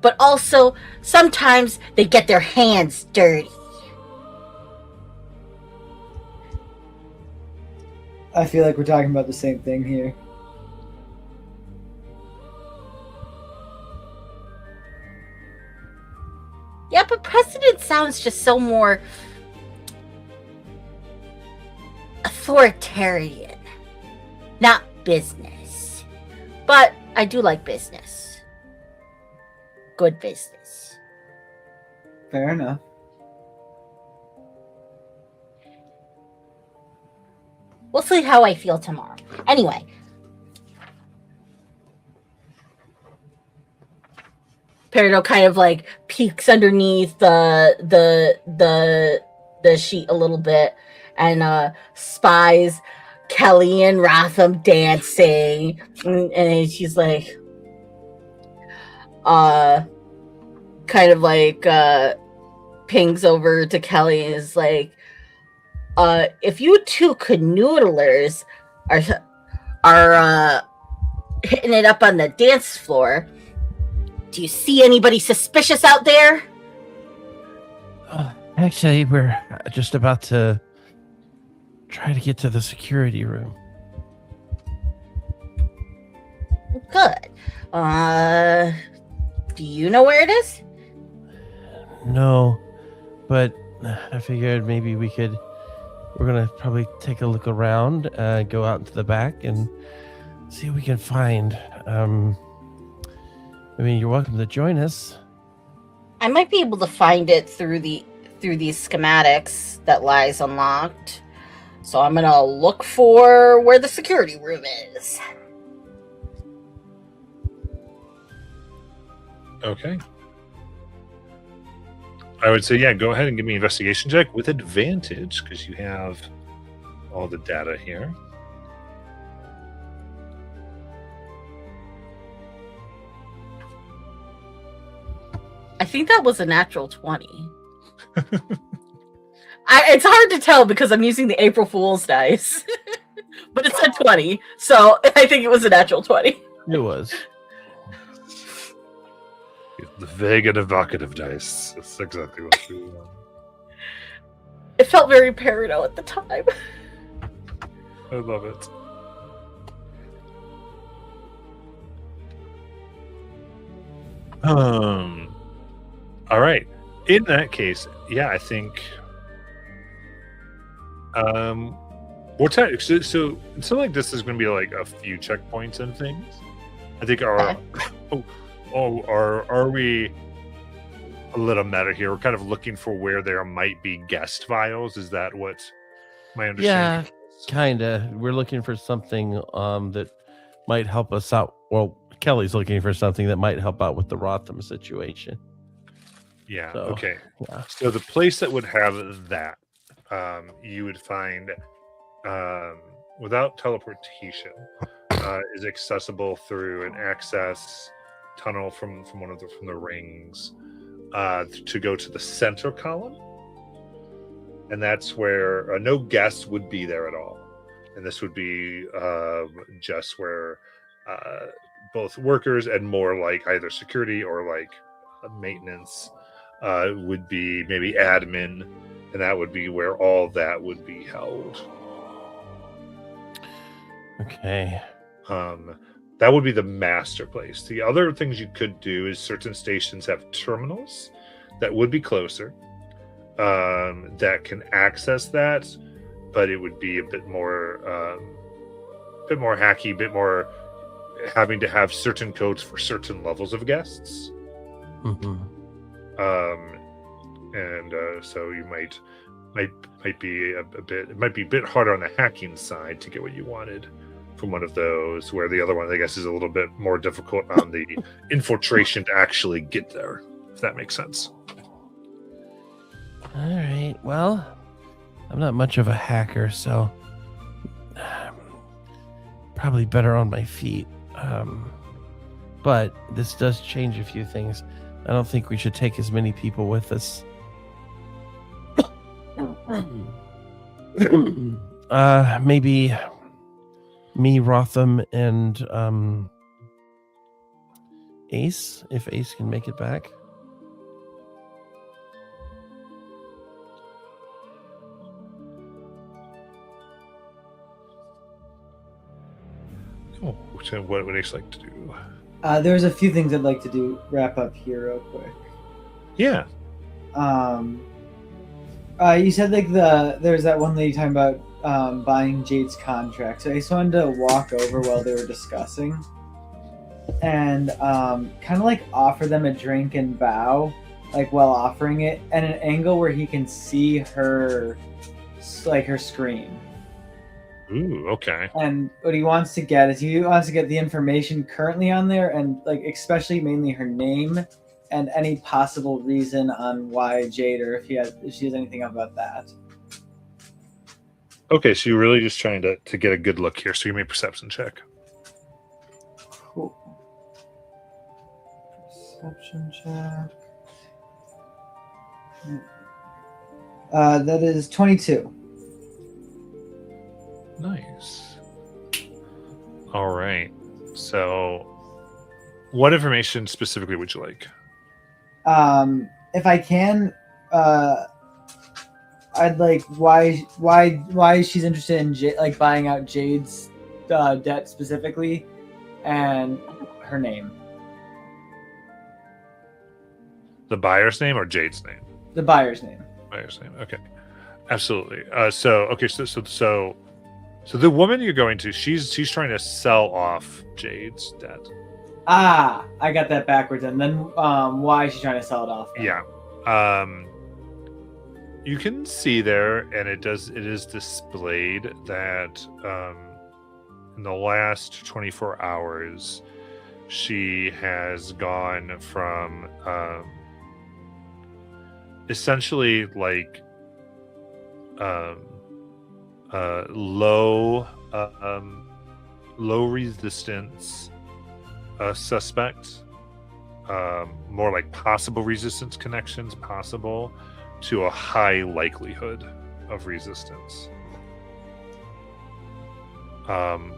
But also, sometimes they get their hands dirty. I feel like we're talking about the same thing here. Yeah, but president sounds just so more authoritarian, not business. But I do like business. Good business. Fair enough. We'll see how I feel tomorrow. Anyway. Peridot kind of like peeks underneath the sheet a little bit and spies Kelly and Rotham dancing, and she's like kind of like pings over to Kelly and is like, if you two canoodlers are hitting it up on the dance floor, do you see anybody suspicious out there? Actually, we're just about to try to get to the security room. Good. Do you know where it is? No, but I figured maybe we're gonna probably take a look around, go out into the back and see what we can find. I mean, you're welcome to join us. I might be able to find it through these schematics that lies unlocked. So I'm gonna look for where the security room is. Okay. I would say, yeah, go ahead and give me an investigation check with advantage because you have all the data here. I think that was a natural 20. It's hard to tell because I'm using the April Fool's dice. But it said 20, so I think it was a natural 20. It was. The vague and evocative dice. That's exactly what we want. It felt very Peridot at the time. I love it. All right. In that case, yeah, I think. What time? So something like this is going to be like a few checkpoints and things. I think are we a little meta here? We're kind of looking for where there might be guest files. Is that what my understanding? Yeah, kinda. We're looking for something that might help us out. Well, Kelly's looking for something that might help out with the Rotham situation. Yeah. So, Okay. yeah. So the place that would have that, you would find, without teleportation, is accessible through an access tunnel from the rings to go to the center column, and that's where no guests would be there at all, and this would be just where both workers and more like either security or like maintenance would be, maybe admin, and that would be where all that would be held. Okay. That would be the master place. The other things you could do is certain stations have terminals that would be closer, that can access that, but it would be a bit more hacky, bit more having to have certain codes for certain levels of guests. Mm-hmm. So you might be a bit. It might be a bit harder on the hacking side to get what you wanted. from one of those, where the other one, I guess, is a little bit more difficult on the infiltration to actually get there, if that makes sense. All right. Well, I'm not much of a hacker, so probably better on my feet. But this does change a few things. I don't think we should take as many people with us. Maybe me, Rotham, and Ace, if Ace can make it back. Cool. So what would Ace like to do? There's a few things I'd like to do. Wrap up here real quick. Yeah. You said like there's that one lady talking about buying Jade's contract. So I just wanted to walk over while they were discussing, and kind of like offer them a drink and bow, like while offering it, at an angle where he can see her, like her screen. Ooh, okay. And what he wants to get is he wants to get the information currently on there, and like especially mainly her name and any possible reason on why Jade, or if she has anything about that. Okay, so you're really just trying to get a good look here. So give me a perception check. Cool. Perception check. That is 22. Nice. All right. So, what information specifically would you like? If I can, I'd like why she's interested in like buying out Jade's debt specifically, and her name. The buyer's name or Jade's name? The buyer's name. Buyer's name. Okay. Absolutely. So the woman you're going to, she's trying to sell off Jade's debt. Ah, I got that backwards. And then why is she trying to sell it off? Then? Yeah. You can see there, and it is displayed that in the last 24 hours, she has gone from essentially like low resistance suspect, more like possible resistance connections possible, to a high likelihood of resistance,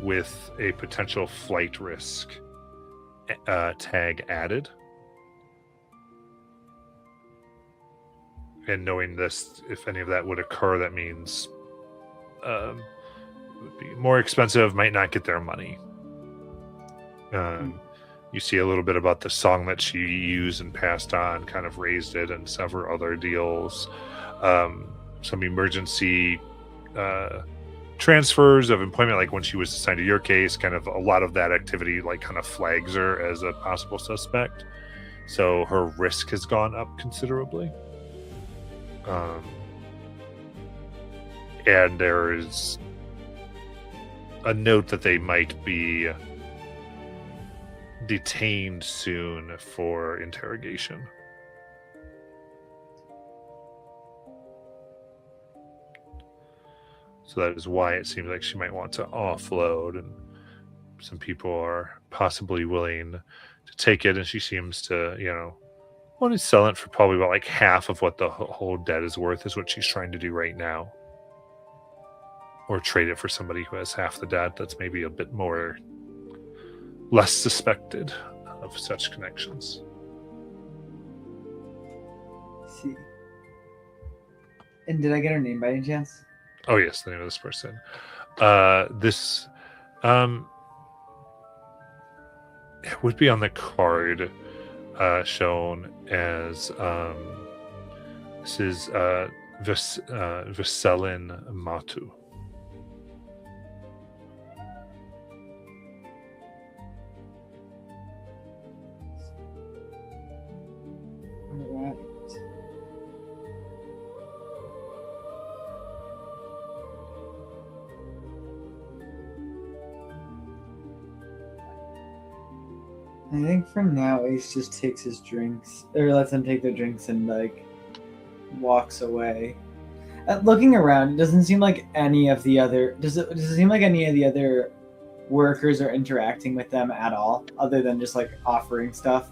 with a potential flight risk tag added. And knowing this, if any of that would occur, that means it would be more expensive, might not get their money. You see a little bit about the song that she used and passed on, kind of raised it, and several other deals. Some emergency transfers of employment, like when she was assigned to your case, kind of a lot of that activity like kind of flags her as a possible suspect. So her risk has gone up considerably. And there is a note that they might be detained soon for interrogation. So that is why it seems like she might want to offload, and some people are possibly willing to take it, and she seems to, want to sell it for probably about like half of what the whole debt is worth, is what she's trying to do right now. Or trade it for somebody who has half the debt that's maybe a bit more less suspected of such connections. Let's see. And did I get her name by any chance? Oh yes, the name of this person. This it would be on the card shown as this is Veselin Matu. Alright. I think for now, Ace just takes his drinks, or lets them take their drinks and, like, walks away. Looking around, it doesn't seem like any of the other... Does it seem like any of the other workers are interacting with them at all, other than just, like, offering stuff?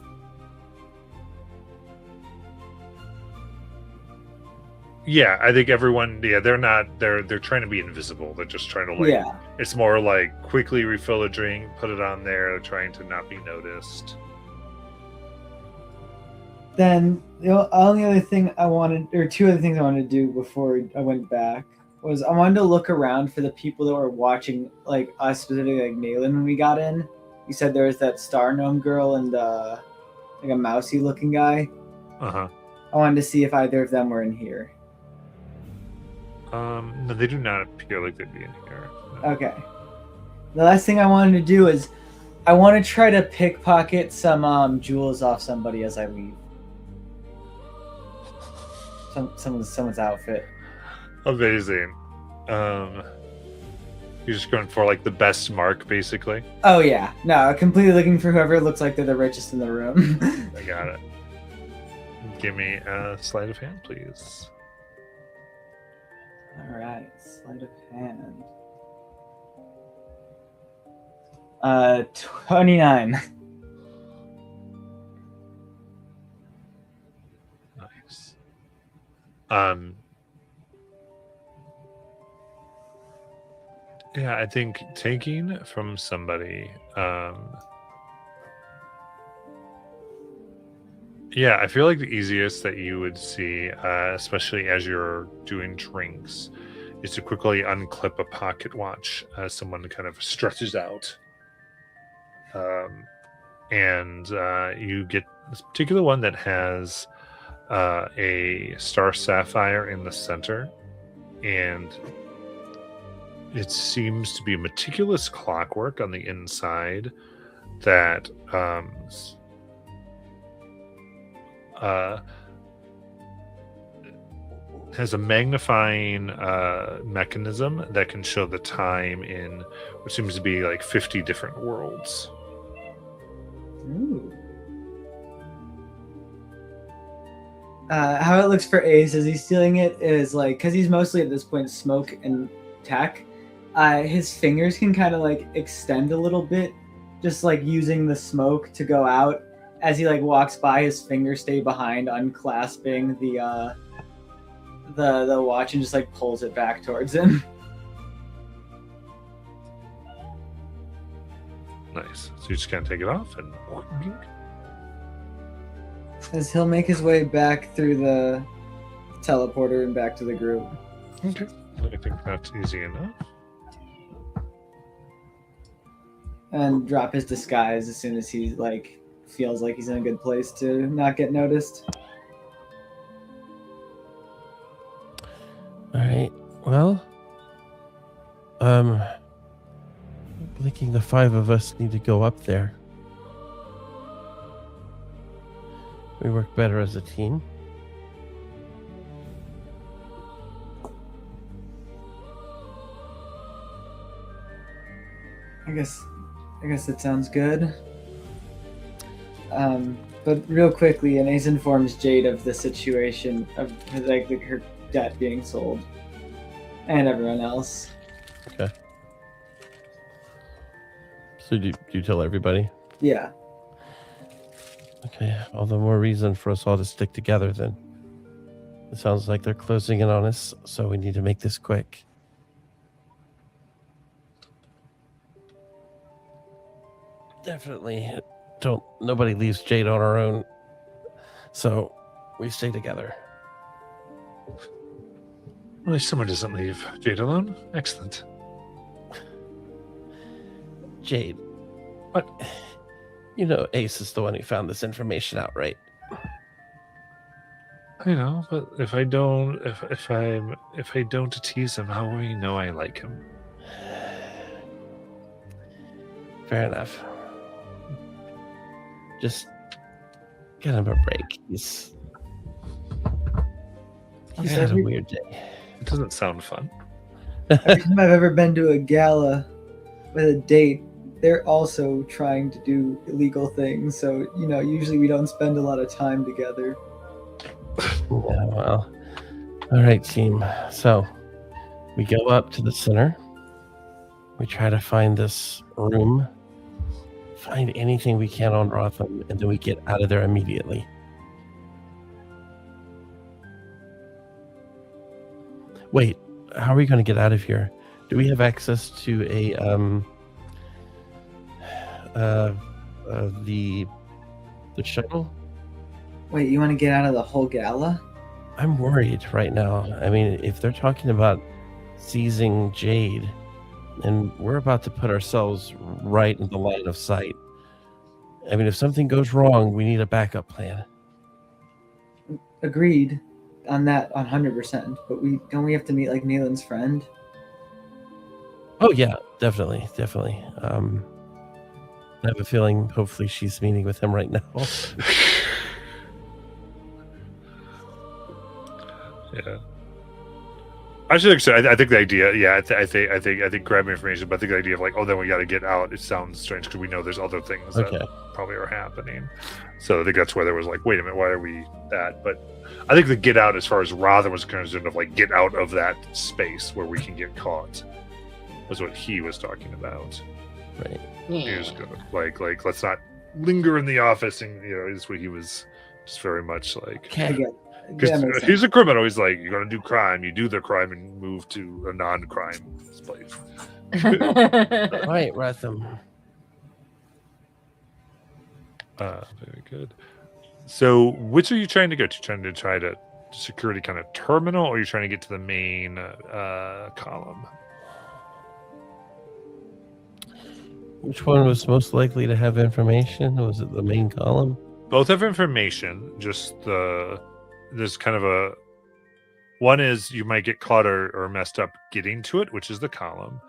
Yeah, I think everyone. Yeah, they're not. They're trying to be invisible. They're just trying to like. Yeah. It's more like quickly refill a drink, put it on there. They're trying to not be noticed. Then the only other thing I wanted, or two other things I wanted to do before I went back, was I wanted to look around for the people that were watching, like us specifically, like Nayland when we got in. You said there was that star gnome girl and like a mousy looking guy. Uh-huh. I wanted to see if either of them were in here. No, they do not appear like they'd be in here. No. Okay. The last thing I wanted to do is I want to try to pickpocket some jewels off somebody as I leave. Someone's outfit. Amazing. You're just going for like the best mark, basically. Oh yeah, no, completely looking for whoever looks like they're the richest in the room. I got it. Give me a sleight of hand, please. All right, sleight of hand. 29. Nice. Yeah, I think taking from somebody. Yeah, I feel like the easiest that you would see, especially as you're doing drinks, is to quickly unclip a pocket watch as someone kind of stretches out. And you get this particular one that has a star sapphire in the center, and it seems to be meticulous clockwork on the inside that has a magnifying mechanism that can show the time in what seems to be like 50 different worlds. Ooh. How it looks for Ace as he's stealing it is like, because he's mostly at this point smoke and tech, his fingers can kind of like extend a little bit, just like using the smoke to go out. As he like walks by, his fingers stay behind, unclasping the watch and just like pulls it back towards him. Nice. So you just kind of take it off and. As he'll make his way back through the teleporter and back to the group. Okay. I think that's easy enough. And drop his disguise as soon as he like feels like he's in a good place to not get noticed. All right. Well, thinking the five of us need to go up there. We work better as a team. I guess that sounds good. But real quickly, Ace informs Jade of the situation of like her debt being sold, and everyone else. Okay. So do you tell everybody? Yeah. Okay. All the more reason for us all to stick together then. It sounds like they're closing in on us, so we need to make this quick. Definitely nobody leaves Jade on her own. So we stay together. At least someone doesn't leave Jade alone. Excellent. Jade. What? You know Ace is the one who found this information out, right? I know, but if I don't tease him, how will you know I like him? Fair enough. Just get him a break. He's had a weird day. It doesn't sound fun. Every time I've ever been to a gala with a date, they're also trying to do illegal things. So, usually we don't spend a lot of time together. Yeah, well. All right, team. So we go up to the center. We try to find this room, find anything we can on Rotham, and then we get out of there immediately. Wait, how are we going to get out of here? Do we have access to the shuttle? Wait, you want to get out of the whole gala? I'm worried right now. I mean, if they're talking about seizing Jade, and we're about to put ourselves right in the line of sight. I mean, if something goes wrong, we need a backup plan. Agreed on that 100%. But don't we have to meet like Nalen's friend? Oh yeah, definitely. I have a feeling hopefully she's meeting with him right now. Yeah. I should say. I think the idea. Yeah, I think grabbing information, but I think the idea of like, oh, then we got to get out. It sounds strange because we know there's other things Okay. that probably are happening. So I think that's where there was like, wait a minute, why are we that? But I think the get out, as far as Rother was concerned, of like get out of that space where we can get caught, was what he was talking about. Right. He was good. Like let's not linger in the office, and is what he was just very much like. I Okay. get. Because That makes he's sense. a criminal. He's like, you're gonna do crime. You do the crime and move to a non-crime place. All right, Rotham. Very good. So, which are you trying to go to? Try to security kind of terminal, or are you trying to get to the main column? Which one was most likely to have information? Was it the main column? Both have information. Just there's kind of a one is you might get caught or messed up getting to it, which is the column.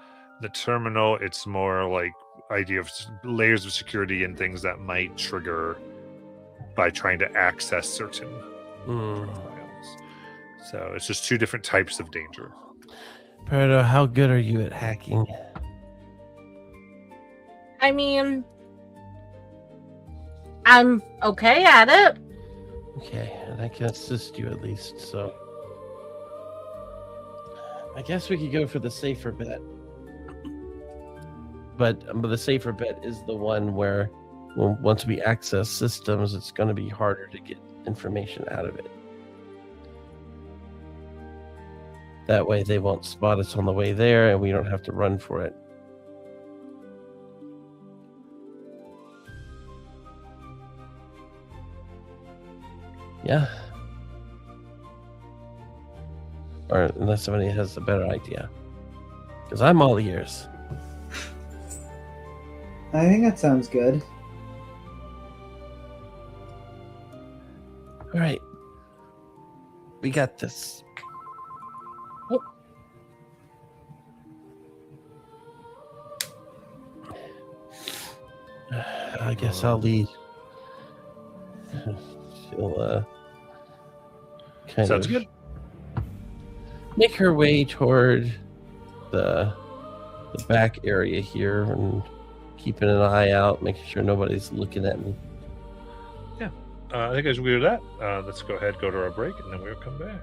The terminal, it's more like idea of layers of security and things that might trigger by trying to access certain profiles. So it's just two different types of danger. Peridot, how good are you at hacking? I mean, I'm okay at it. Okay, and I can assist you at least, so I guess we could go for the safer bet. But the safer bet is the one where once we access systems, it's going to be harder to get information out of it. That way they won't spot us on the way there and we don't have to run for it. Yeah. Or unless somebody has a better idea. Because I'm all ears. I think that sounds good. All right. We got this. I guess I'll lead. She'll kind Sounds of good. make her way toward the back area here and keeping an eye out, making sure nobody's looking at me. I think as we do that, let's go ahead, go to our break, and then we'll come back.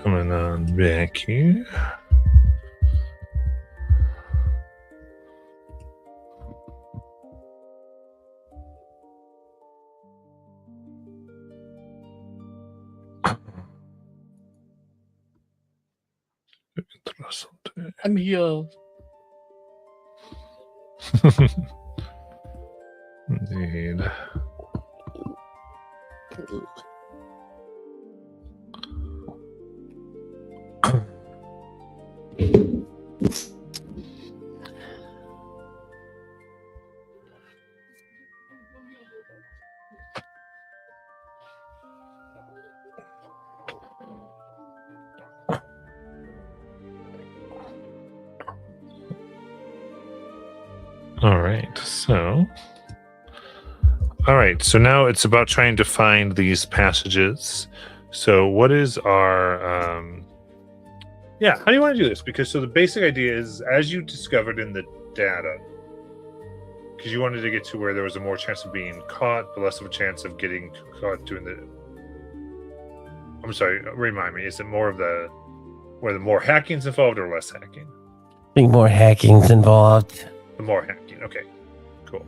Coming on back here. Interessante. I'm here. Indeed. All right, so now it's about trying to find these passages. So what is our how do you want to do this? Because so the basic idea is, as you discovered in the data, because you wanted to get to where there was a more chance of being caught, but less of a chance of getting caught doing the I'm sorry, remind me, is it more of where the more hacking's involved or less hacking? I think more hacking's involved. The more hacking. Okay, cool.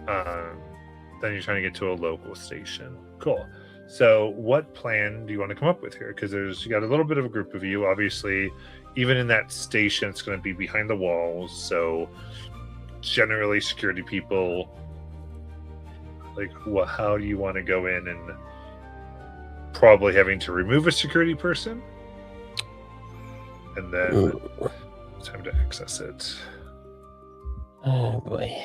Then you're trying to get to a local station. Cool. So what plan do you want to come up with here? Because you got a little bit of a group of you. Obviously, even in that station, it's going to be behind the walls. So generally, security people, like, how do you want to go in and probably having to remove a security person? And then time to access it. Oh boy.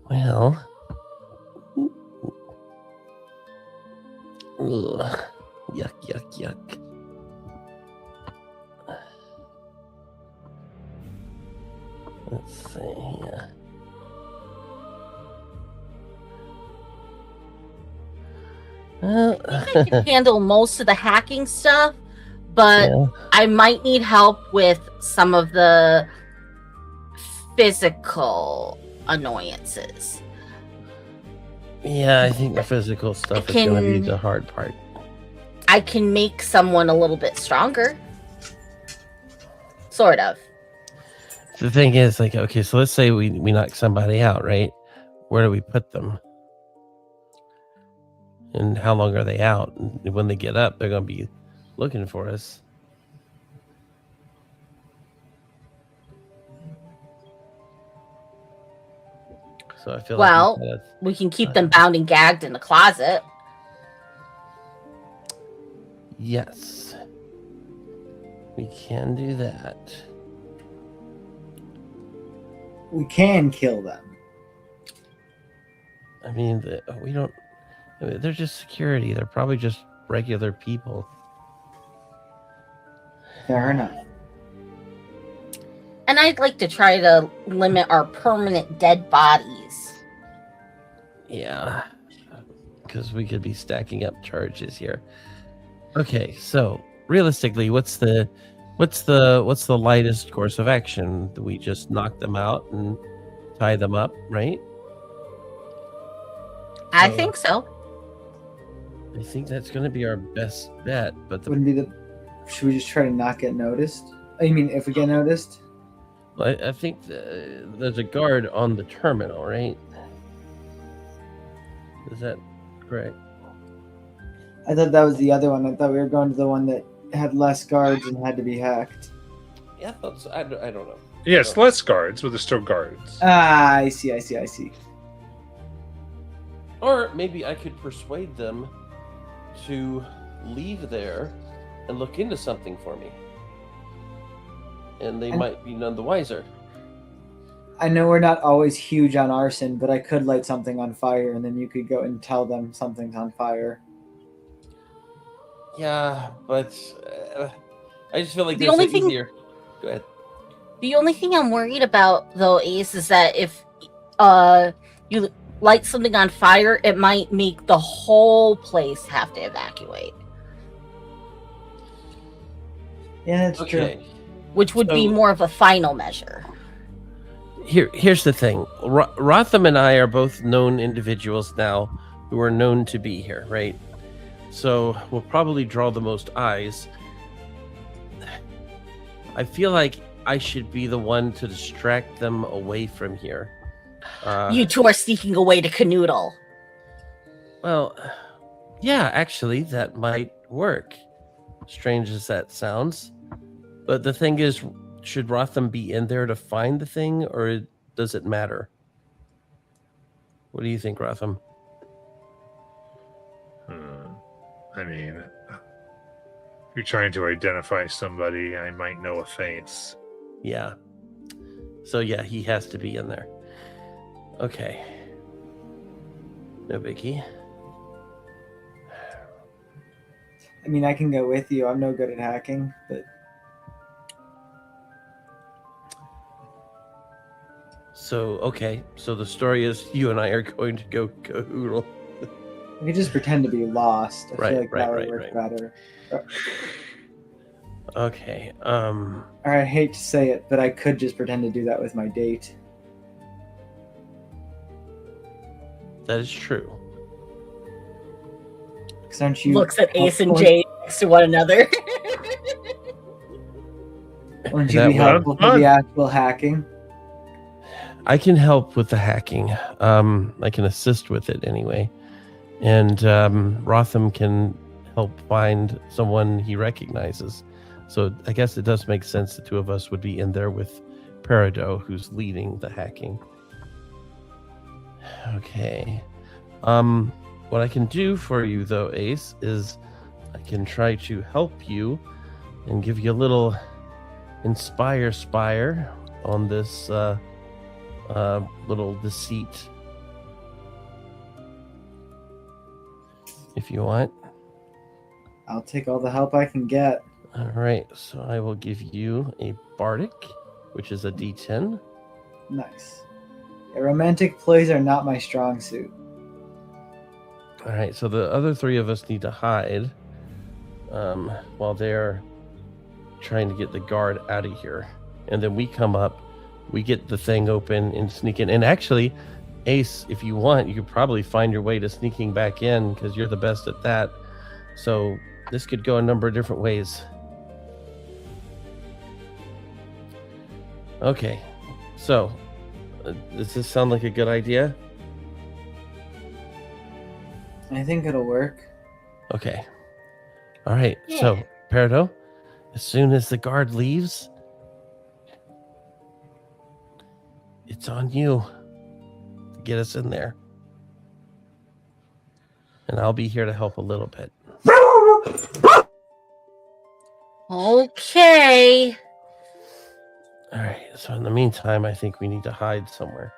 Well, ugh. Yuck. Let's see here. I think I can handle most of the hacking stuff, but Yeah. I might need help with some of the physical annoyances. Yeah, I think the physical stuff is going to be the hard part. I can make someone a little bit stronger. Sort of. The thing is, like, okay, so let's say we knock somebody out, right? Where do we put them? And how long are they out? And when they get up, they're going to be looking for us. So I feel Well, like we can keep them bound and gagged in the closet. yes, we can do that. We can kill them. I mean, we don't. I mean, they're just security. They're probably just regular people. Fair enough. And I'd like to try to limit our permanent dead bodies. Yeah, because we could be stacking up charges here. Okay, so realistically, what's the lightest course of action? Do we just knock them out and tie them up, right? I think so. I think that's going to be our best bet. But Wouldn't be the. Should we just try to not get noticed? Oh, you mean if we get noticed? I think there's a guard on the terminal, right? Is that correct? I thought that was the other one. I thought we were going to the one that had less guards and had to be hacked. Yeah, I thought so. I don't know. Yes, less guards, but there's still guards. Ah, I see. Or maybe I could persuade them to leave there and look into something for me. And they might be none the wiser. I know we're not always huge on arson, but I could light something on fire, and then you could go and tell them something's on fire. Yeah, but I just feel like The there's only an thing- easier. Go ahead. The only thing I'm worried about, though, Ace, is that if you light something on fire, it might make the whole place have to evacuate, Yeah, that's true. Okay. which would be So- more of a final measure. Here's the thing. Rotham and I are both known individuals now who are known to be here, right? So we'll probably draw the most eyes. I feel like I should be the one to distract them away from here. You two are sneaking away to Canoodle. Well, yeah, actually, that might work. Strange as that sounds. But the thing is, should Rotham be in there to find the thing, or does it matter? What do you think, Rotham? I mean, if you're trying to identify somebody, I might know a face. Yeah. So yeah, he has to be in there. Okay. No biggie. I mean, I can go with you. I'm no good at hacking, but So, okay. So the story is you and I are going to go cahoodle. we could just pretend to be lost. I Right, feel like right, that would right, work right. better. Okay. Or I hate to say it, but I could just pretend to do that with my date. That is true. Because aren't you Looks at Ace and helpful- Jade next to one another. Wouldn't you That be would- helpful for the actual hacking? I can help with the hacking. I can assist with it anyway. And Rotham can help find someone he recognizes. So I guess it does make sense the two of us would be in there with Peridot, who's leading the hacking. Okay. What I can do for you, though, Ace, is I can try to help you and give you a little spire on this little deceit. If you want. I'll take all the help I can get. All right, so I will give you a bardic, which is a d10. Nice. Yeah, romantic plays are not my strong suit. All right, so the other three of us need to hide while they're trying to get the guard out of here. And then we come up, we get the thing open and sneak in. And actually, Ace, if you want, you could probably find your way to sneaking back in because you're the best at that. So this could go a number of different ways. Okay, so does this sound like a good idea? I think it'll work. Okay. All right. So, Yeah. Peridot, as soon as the guard leaves, it's on you to get us in there. And I'll be here to help a little bit. Okay. All right. So, in the meantime, I think we need to hide somewhere.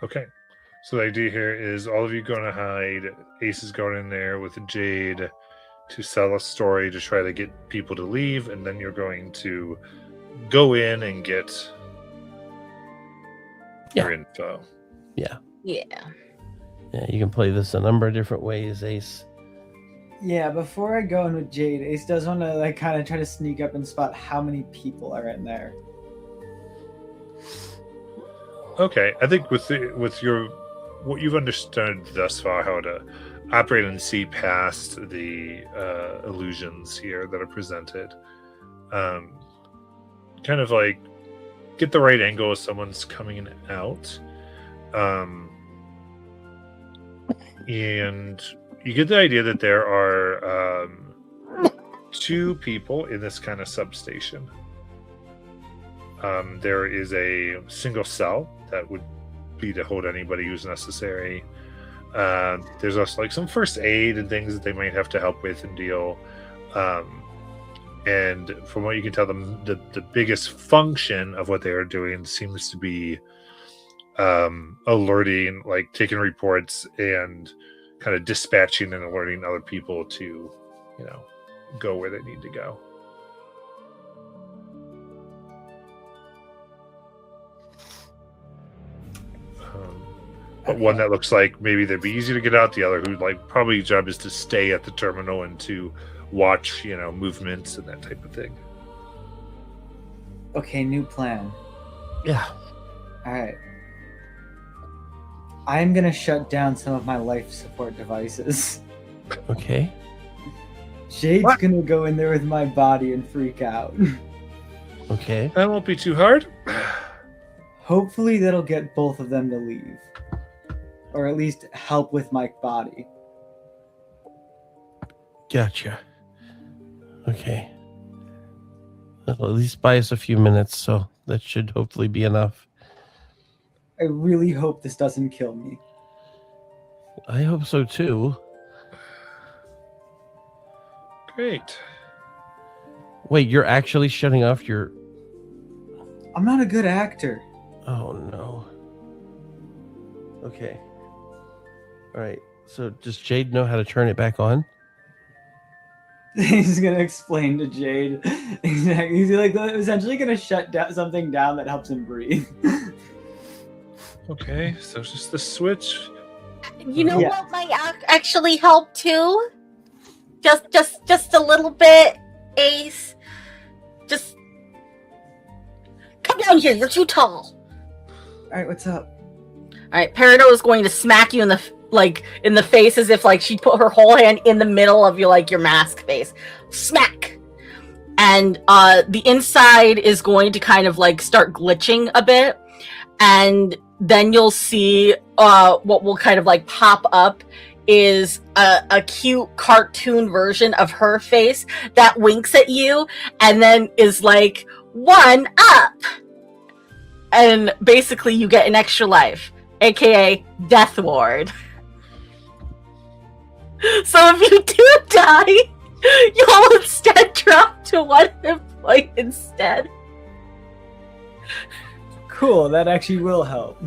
Okay. So the idea here is all of you going to hide. Ace is going in there with Jade to sell a story to try to get people to leave, and then you're going to go in and get your info. Yeah. Yeah, you can play this a number of different ways, Ace. Yeah, before I go in with Jade, Ace does want to like kind of try to sneak up and spot how many people are in there. Okay, I think with your what you've understood thus far, how to operate and see past the illusions here that are presented, kind of like get the right angle if someone's coming out, and you get the idea that there are two people in this kind of substation. There is a single cell that would be to hold anybody who's necessary. There's also like some first aid and things that they might have to help with and deal. And from what you can tell, the biggest function of what they are doing seems to be alerting, like taking reports and kind of dispatching and alerting other people to, go where they need to go. One that looks like maybe they'd be easy to get out. The other who like probably job is to stay at the terminal and to watch, movements and that type of thing. Okay, new plan. Yeah. All right. I'm gonna shut down some of my life support devices. Okay. Jade's What? gonna go in there with my body and freak out. Okay. That won't be too hard. Hopefully that'll get both of them to leave. Or at least help with my body. Gotcha. Okay. That'll at least buy us a few minutes, so that should hopefully be enough. I really hope this doesn't kill me. I hope so too. Great. Wait, you're actually shutting off your... I'm not a good actor. Oh no. Okay. All right. So does Jade know how to turn it back on? He's gonna explain to Jade. Exactly. He's like essentially gonna shut down something down that helps him breathe. Okay, so it's just the switch. You know Yeah. what might actually help too? Just a little bit, Ace. Just come down here. You're too tall. Alright, what's up? All right, Peridot is going to smack you in the face as if like she put her whole hand in the middle of your mask face. Smack. And the inside is going to kind of like start glitching a bit, and then you'll see what will kind of like pop up is a cute cartoon version of her face that winks at you and then is like 1 up. And basically you get an extra life, aka Death Ward. So if you do die, you'll instead drop to 1 hit point instead. Cool, that actually will help.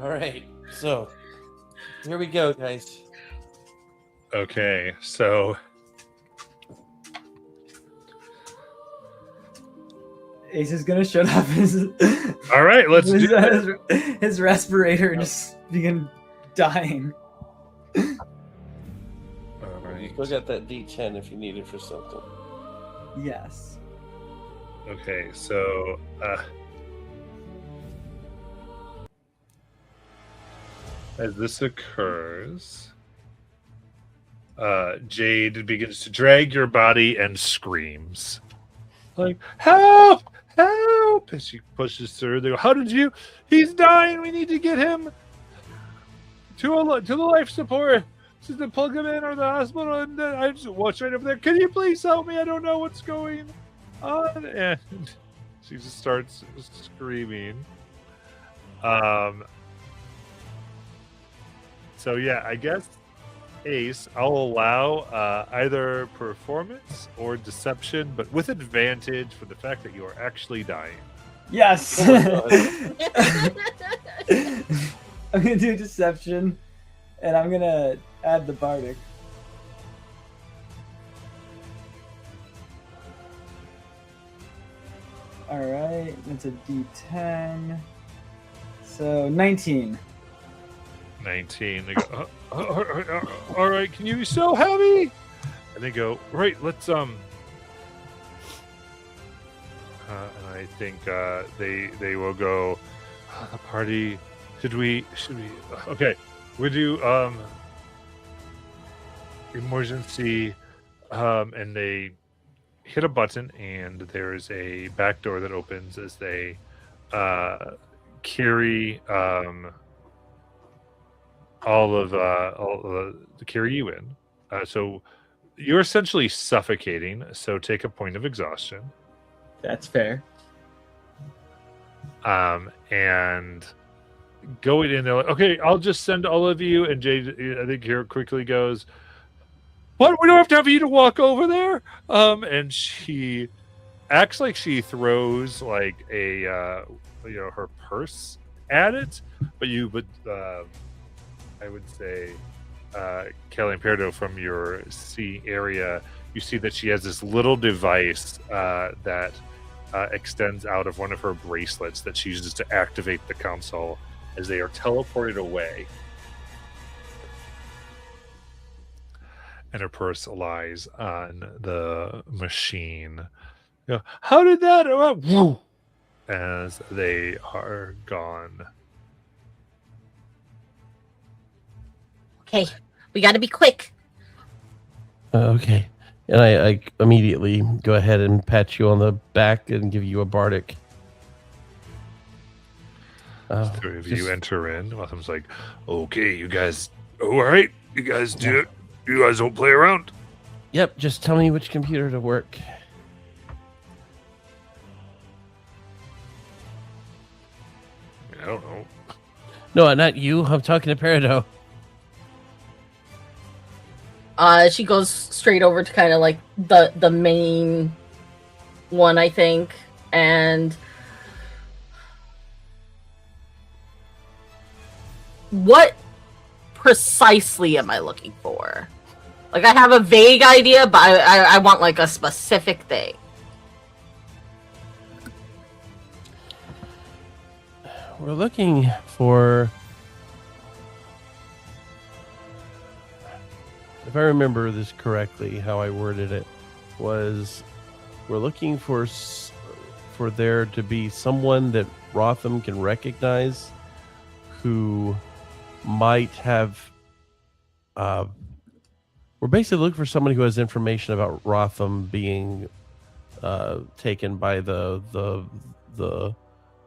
All right. So here we go, guys. Okay, so Ace is gonna shut off his all right, let's do it. his respirator and just begin dying. All You right. still got that D10 if you need it for something. Yes. Okay, so as this occurs, Jade begins to drag your body and screams, like, "Help! Help!" And she pushes through. They go, "How did you? He's dying. We need to get him to the life support. Just to plug him in or the hospital." And I just watch right over there. "Can you please help me? I don't know what's going on." And she just starts screaming. So yeah, I guess Ace, I'll allow either performance or deception, but with advantage for the fact that you are actually dying. Yes. Oh I'm gonna do deception, and I'm gonna add the bardic. All right, that's a D10. So 19. 19. They go, all right, can you be so heavy? And they go, right, let's and I think they will go, the party, should we okay, we do emergency, and they hit a button and there's a back door that opens as they carry carry you in. So you're essentially suffocating. So take a point of exhaustion. That's fair. And going in there, like, okay, I'll just send all of you. And Jade, I think here quickly goes, "What? We don't have time for you to walk over there." And she acts like she throws like a her purse at it, but I would say, Kelly and Peridot, from your C area, you see that she has this little device that extends out of one of her bracelets that she uses to activate the console. as they are teleported away. And her purse lies on the machine. You know, how did that? Woo! As they are gone. Okay, we got to be quick. Okay. And I immediately go ahead and pat you on the back and give you a bardic. Three of you enter in. Rotham's like, okay, you guys, all right, you guys do it. You guys don't play around. Yep, just tell me which computer to work. I don't know. No, not you. I'm talking to Peridot. She goes straight over to kind of like the main one, I think, and what precisely am I looking for? Like, I have a vague idea, but I want like a specific thing. We're looking for, if I remember this correctly, how I worded it was, we're looking for there to be someone that Rotham can recognize who might have. We're basically looking for somebody who has information about Rotham being taken by the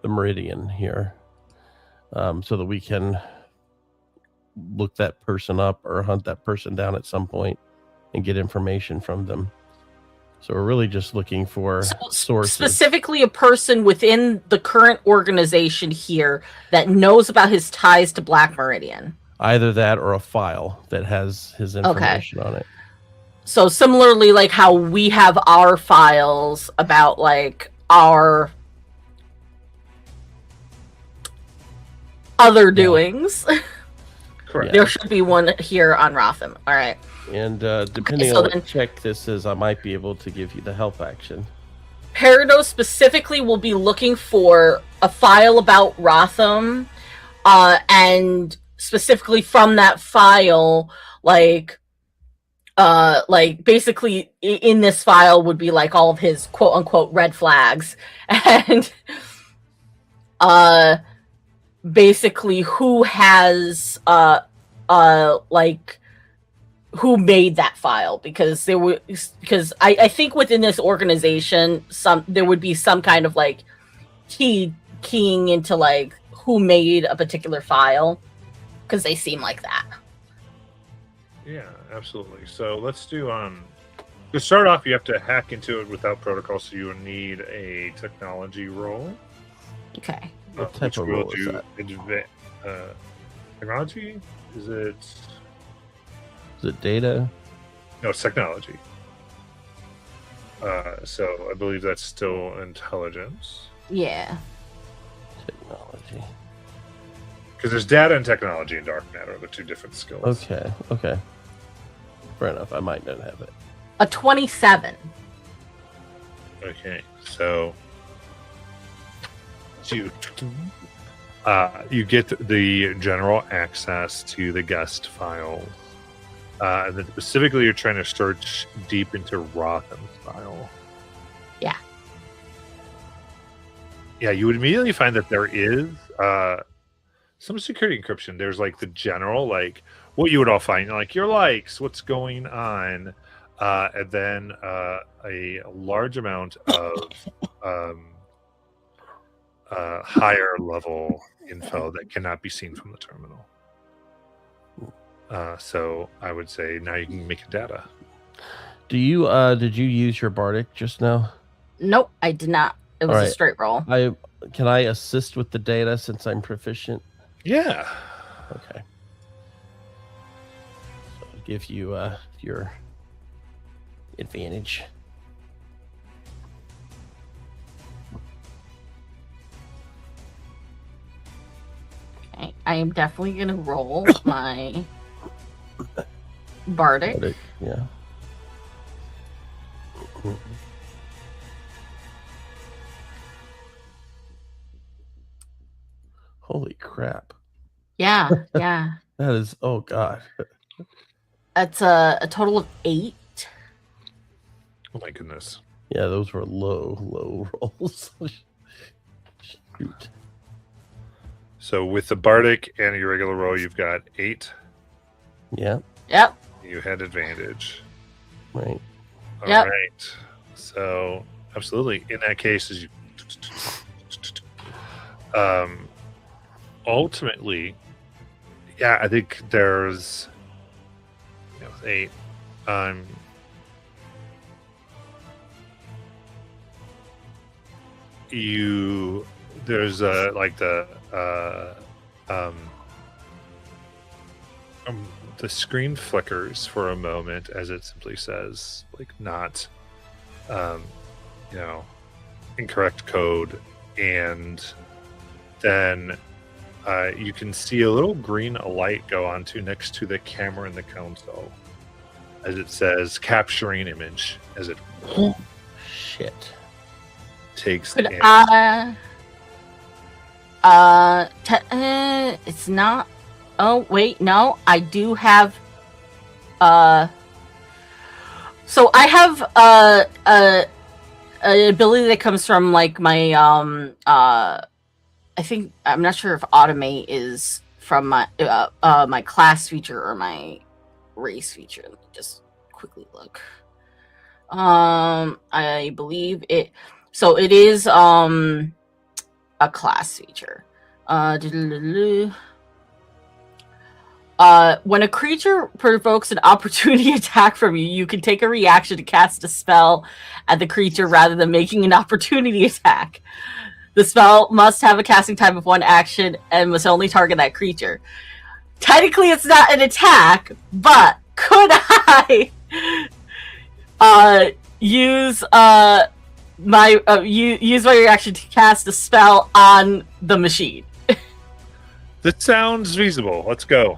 Meridian here, so that we can look that person up or hunt that person down at some point and get information from them. So we're really just looking for sources. Specifically, a person within the current organization here that knows about his ties to Black Meridian. Either that or a file that has his information on it. So similarly, like how we have our files about like our other doings. Correct. There should be one here on Rotham. All right. And depending so on what then- check this is, I might be able to give you the help action. Peridot specifically will be looking for a file about Rotham, and specifically from that file, like basically in this file would be like all of his quote unquote red flags, and basically who has like who made that file, because I think within this organization there would be some kind of like keying into like who made a particular file, because they seem like that. Yeah, absolutely. So let's do to start off, you have to hack into it without protocol, so you will need a technology roll. Okay. What type of roll is that? Technology? Is it? Is it data? No, it's technology. So I believe that's still intelligence. Yeah. Technology. Because there's data and technology and dark matter, the two different skills. Okay. Fair enough. I might not have it. A 27. Okay, so you get the general access to the guest files. And then specifically, you're trying to search deep into Rotham's file. Yeah. Yeah, you would immediately find that there is some security encryption. There's like the general, like what you would all find, like your likes, what's going on, and then a large amount of higher level info that cannot be seen from the terminal. So I would say now you can make a data. Do you did you use your bardic just now? Nope, I did not. It was All a right. straight roll. Can I assist with the data since I'm proficient? Yeah. Okay. So I'll give you your advantage. Okay. I am definitely gonna roll my bardic. Bardic, yeah. Holy crap. Yeah, yeah. That is, oh god. That's a total of 8. Oh my goodness. Yeah, those were low rolls. Shoot. So with the bardic and your regular roll, you've got 8. Yeah, Yep. You had advantage. right. All Yep. right. So absolutely. In that case, as you ultimately, yeah, I think there's 8. There's like the screen flickers for a moment as it simply says like not you know incorrect code, and then you can see a little green light go onto next to the camera in the console as it says capturing image as it Shit. Could takes it's not. Oh wait, no, I do have. So I have an ability that comes from like my I think I'm not sure if automate is from my my class feature or my race feature. Let me just quickly look. I believe it. So it is a class feature. When a creature provokes an opportunity attack from you, you can take a reaction to cast a spell at the creature rather than making an opportunity attack. The spell must have a casting time of 1 action and must only target that creature. Technically, it's not an attack, but could I use my reaction to cast a spell on the machine? That sounds feasible. Let's go.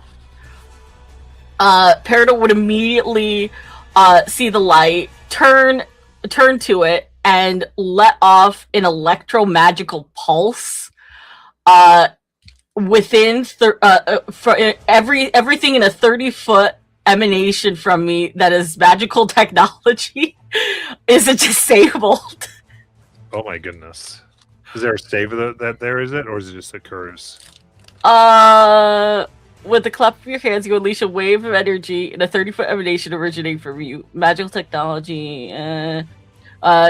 Peridot would immediately see the light, turn to it, and let off an electromagical pulse within for everything in a 30-foot emanation from me that is magical technology is disabled. Oh my goodness. Is there a save that there is it, or is it just occurs? With the clap of your hands, you unleash a wave of energy in a 30-foot emanation originating from you. Magical technology.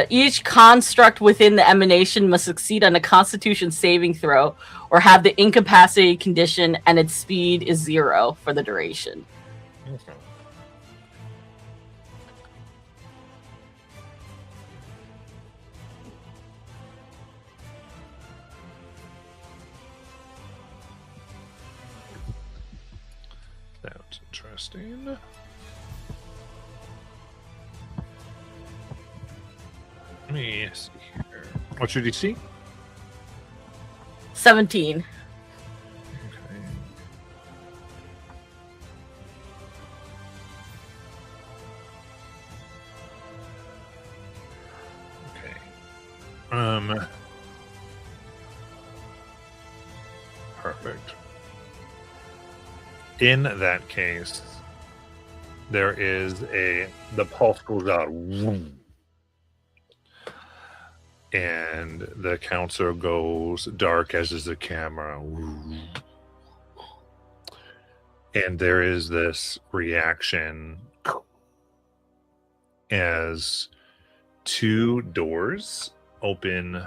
Each construct within the emanation must succeed on a Constitution saving throw or have the incapacity condition, and its speed is 0 for the duration. Okay. That's interesting. Let me see here. What's your DC? 17. Okay. Okay. Perfect. In that case, there is the pulse goes out, and the counselor goes dark, as is the camera, and there is this reaction as 2 doors open,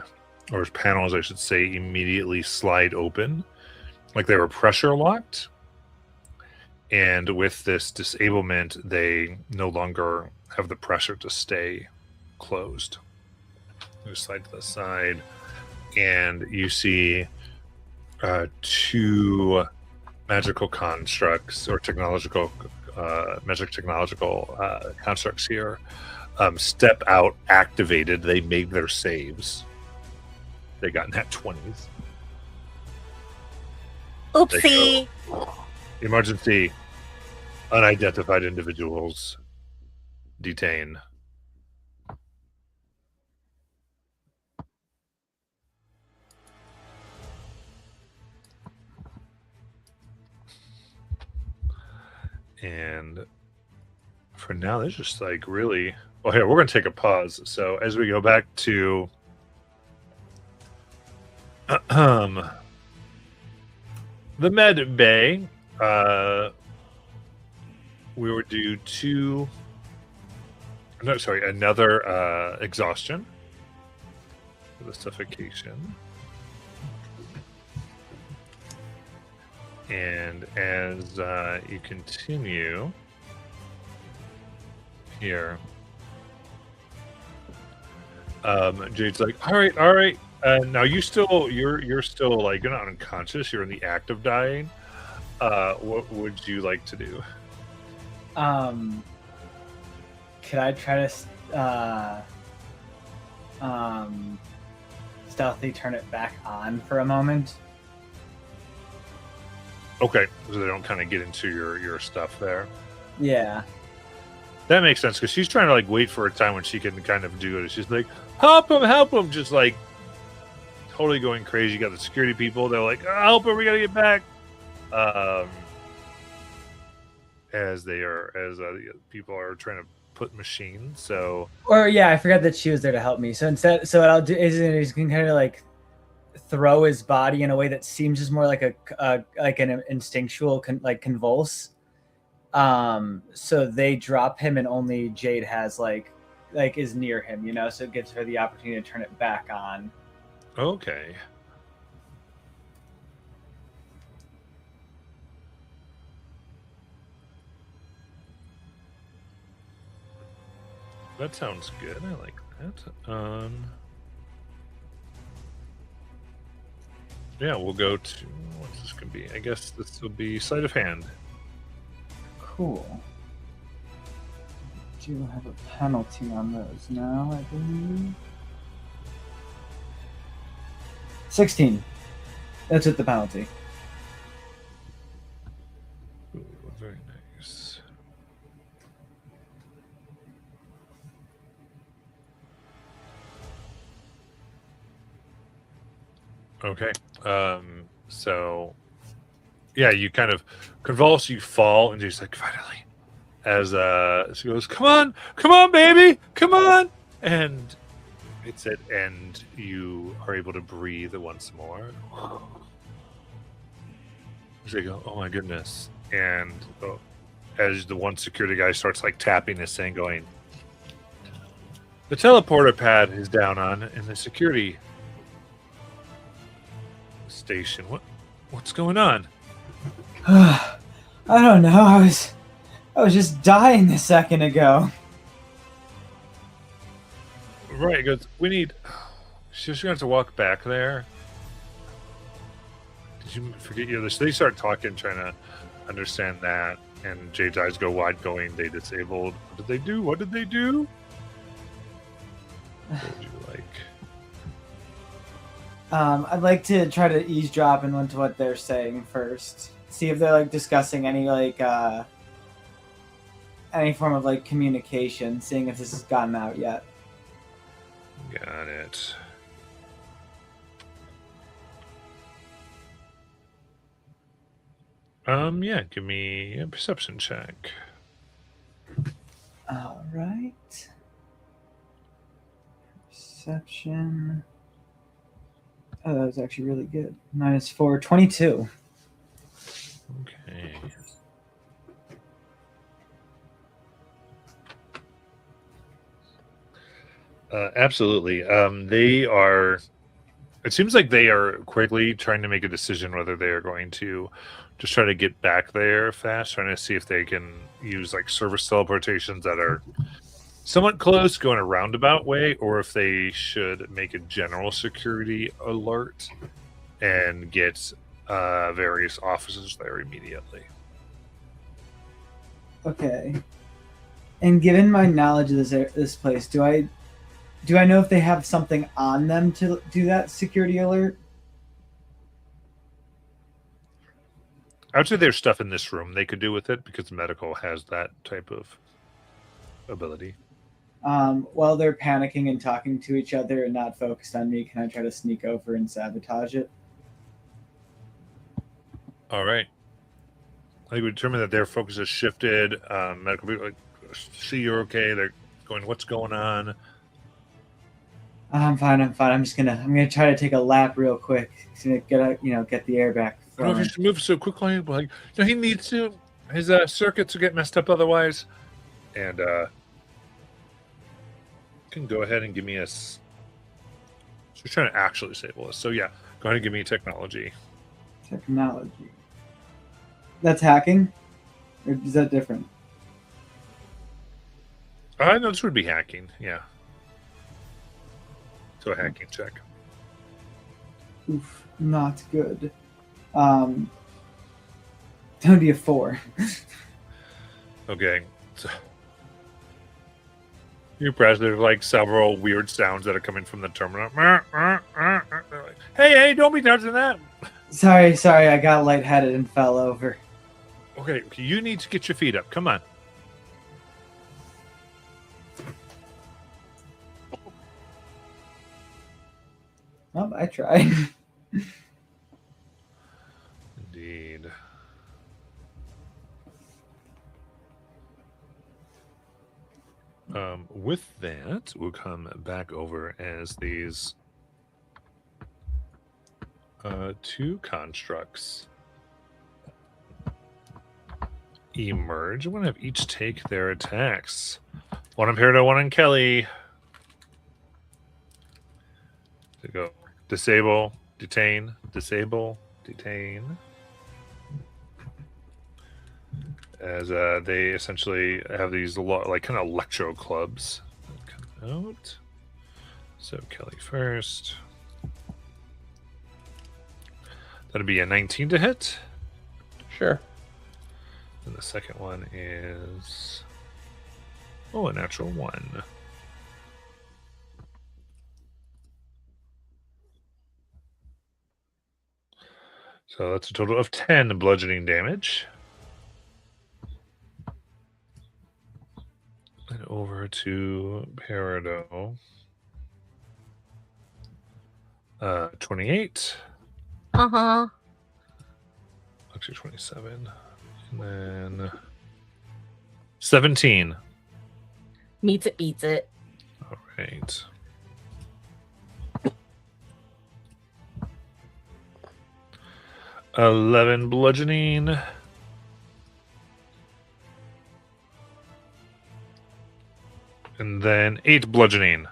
or panels, I should say, immediately slide open, like they were pressure locked. And with this disablement, they no longer have the pressure to stay closed. You slide to the side, and you see 2 magical constructs or magic technological constructs here step out, activated. They made their saves. They got nat 20s. Oopsie. Emergency. Unidentified individuals detain. And for now, there's just like really. Well, here we're gonna take a pause. So as we go back to the med bay, we would do another exhaustion for the suffocation. And as you continue here, Jade's like, all right. Now you're still like, you're not unconscious. You're in the act of dying. What would you like to do? Could I try to stealthy turn it back on for a moment? Okay, so they don't kind of get into your stuff there. Yeah. That makes sense, because she's trying to like wait for a time when she can kind of do it. She's like, help him, just like totally going crazy. You got the security people, they're like, oh, help him, we gotta get back. As the people are trying to put machines. So, Or yeah, I forgot that she was there to help me. So instead, so what I'll do is he's can kind of like throw his body in a way that seems just more like an instinctual convulse. So they drop him, and only Jade has like is near him, you know. So it gives her the opportunity to turn it back on. okay. That sounds good. I like that. Yeah, we'll go to, what's this gonna be? I guess this will be sleight of hand. Cool. Do have a penalty on those now, I believe. 16. That's with the penalty. Ooh, very nice. Okay. So yeah, you kind of convulse, you fall, and she's like, finally. As she goes, come on, baby, come on, and hits it, and you are able to breathe once more. They go, oh my goodness. And as the one security guy starts like tapping this thing, going, the teleporter pad is down on in the security station. What's going on? I don't know. I was just dying a second ago. Right, he goes, she's just gonna have to walk back there. Did you forget your list? They start talking, trying to understand that, and Jade's eyes go wide, going, they disabled. What did they do? What did you like? I'd like to try to eavesdrop into what they're saying first. See if they're like discussing any form of like communication, seeing if this has gotten out yet. Got it. Yeah, give me a perception check. All right. Perception. Oh, that was actually really good. -4, 22. Okay. Absolutely. They are. It seems like they are quickly trying to make a decision whether they are going to just try to get back there fast, trying to see if they can use like service teleportations that are somewhat close, going a roundabout way, or if they should make a general security alert and get various officers there immediately. Okay. And given my knowledge of this place, do I know if they have something on them to do that security alert? I would say there's stuff in this room they could do with it, because medical has that type of ability. While they're panicking and talking to each other and not focused on me, can I try to sneak over and sabotage it? All right. Like we determine that their focus has shifted. Medical people like, see you're okay. They're going, what's going on? I'm fine. I'm fine. I'm gonna try to take a lap real quick to get the air back. I don't know if you should move so quickly, but like, he needs to. His circuits will get messed up otherwise. And you can go ahead and give me a. So you're trying to actually disable this. So yeah, go ahead and give me technology. Technology. That's hacking, or is that different? No, this would be hacking. Yeah. So a hacking check. Oof, not good. That would be a 4. Okay. So, you press. There's like several weird sounds that are coming from the terminal. They're like, hey, don't be touching that. Sorry, I got lightheaded and fell over. Okay, you need to get your feet up. Come on. Well, I tried. Indeed. With that, we'll come back over as these two constructs emerge. I'm going to have each take their attacks. One on Peridot, one on Kelly. To go disable, detain, disable, detain. As they essentially have these like kind of electro clubs that come out. So Kelly first. That'd be a 19 to hit. Sure. And the second one is a natural 1. So that's a total of 10 bludgeoning damage. And over to Peridot. 28. Uh-huh. Actually 27. And then 17. Meets it, beats it. All right. $11 bludgeoning. And then 8 bludgeoning.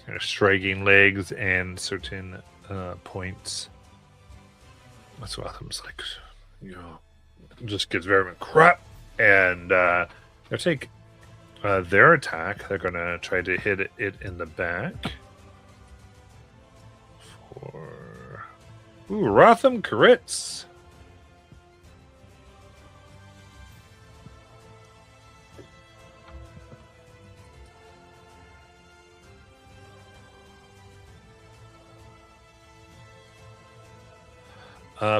Kind of striking legs and certain points. That's what happens. Like, just gets very crap. And they'll take their attack. They're going to try to hit it in the back. Rotham crits.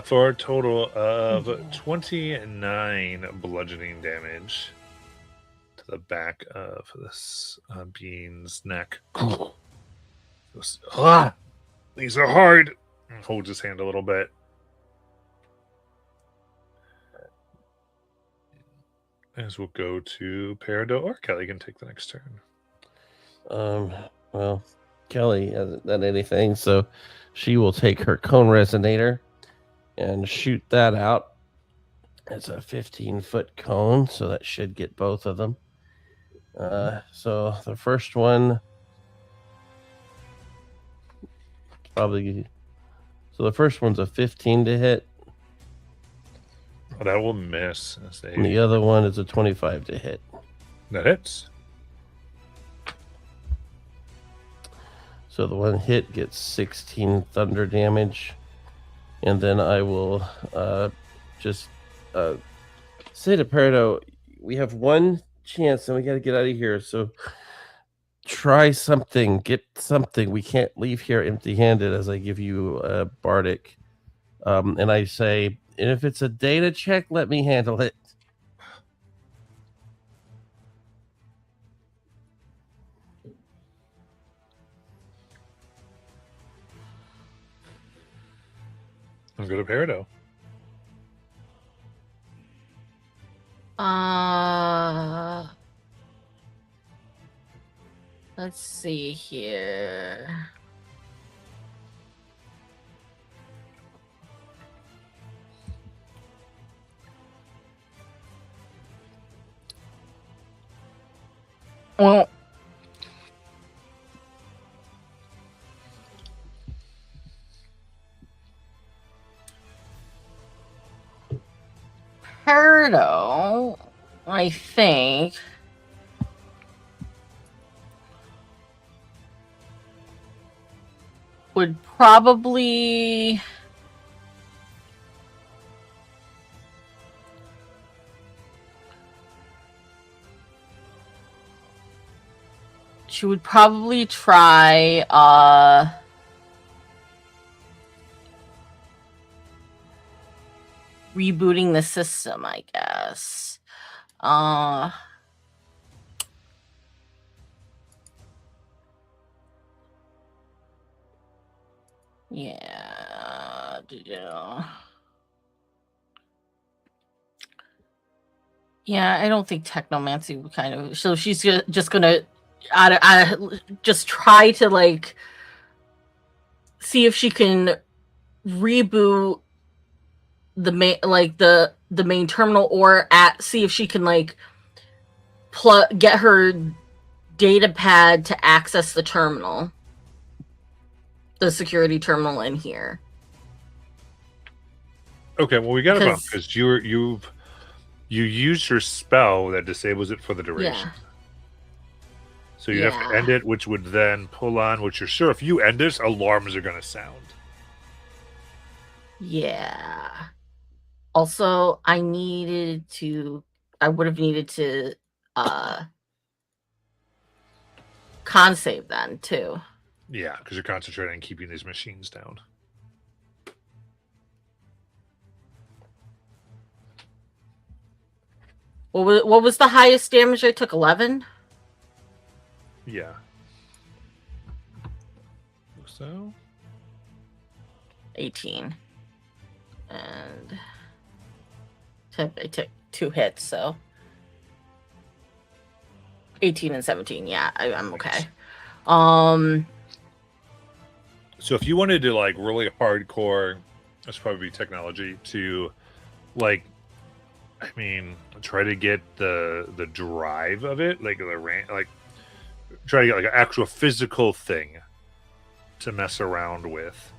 For a total of 29 bludgeoning damage to the back of this being's neck. These are hard. Hold his hand a little bit. As we'll go to Peridot, or Kelly can take the next turn. Well, Kelly hasn't done anything, so she will take her cone resonator and shoot that out. It's a 15-foot cone, so that should get both of them. So the first one probably. So the first one's a 15 to hit. Oh, that will miss. And the other one is a 25 to hit. That hits. So the one hit gets 16 thunder damage. And then I will just say to Peridot, we have one chance and we got to get out of here. So try something, get something. We can't leave here empty-handed, as I give you a bardic. And I say, and if it's a data check, let me handle it. I'll go to Peridot. Let's see here. Well, Perdo, I think. Would probably she would probably try rebooting the system, I guess. Yeah. Yeah, I don't think technomancy would kind of. So she's just gonna, just try to like see if she can reboot the main, like the main terminal, or see if she can like get her data pad to access the terminal, the security terminal in here. Okay, well we got a problem because you used your spell that disables it for the duration. Yeah. So you have to end it, which would then pull on, which you're sure if you end this, alarms are going to sound. Yeah. Also, I would have needed to con save then too. Yeah, because you're concentrating on keeping these machines down. What was the highest damage I took? 11? Yeah. So 18. And I took 2 hits, so 18 and 17. Yeah, I'm okay. So if you wanted to like really hardcore, that's probably technology to like, I mean, try to get the drive of it, like try to get like an actual physical thing to mess around with.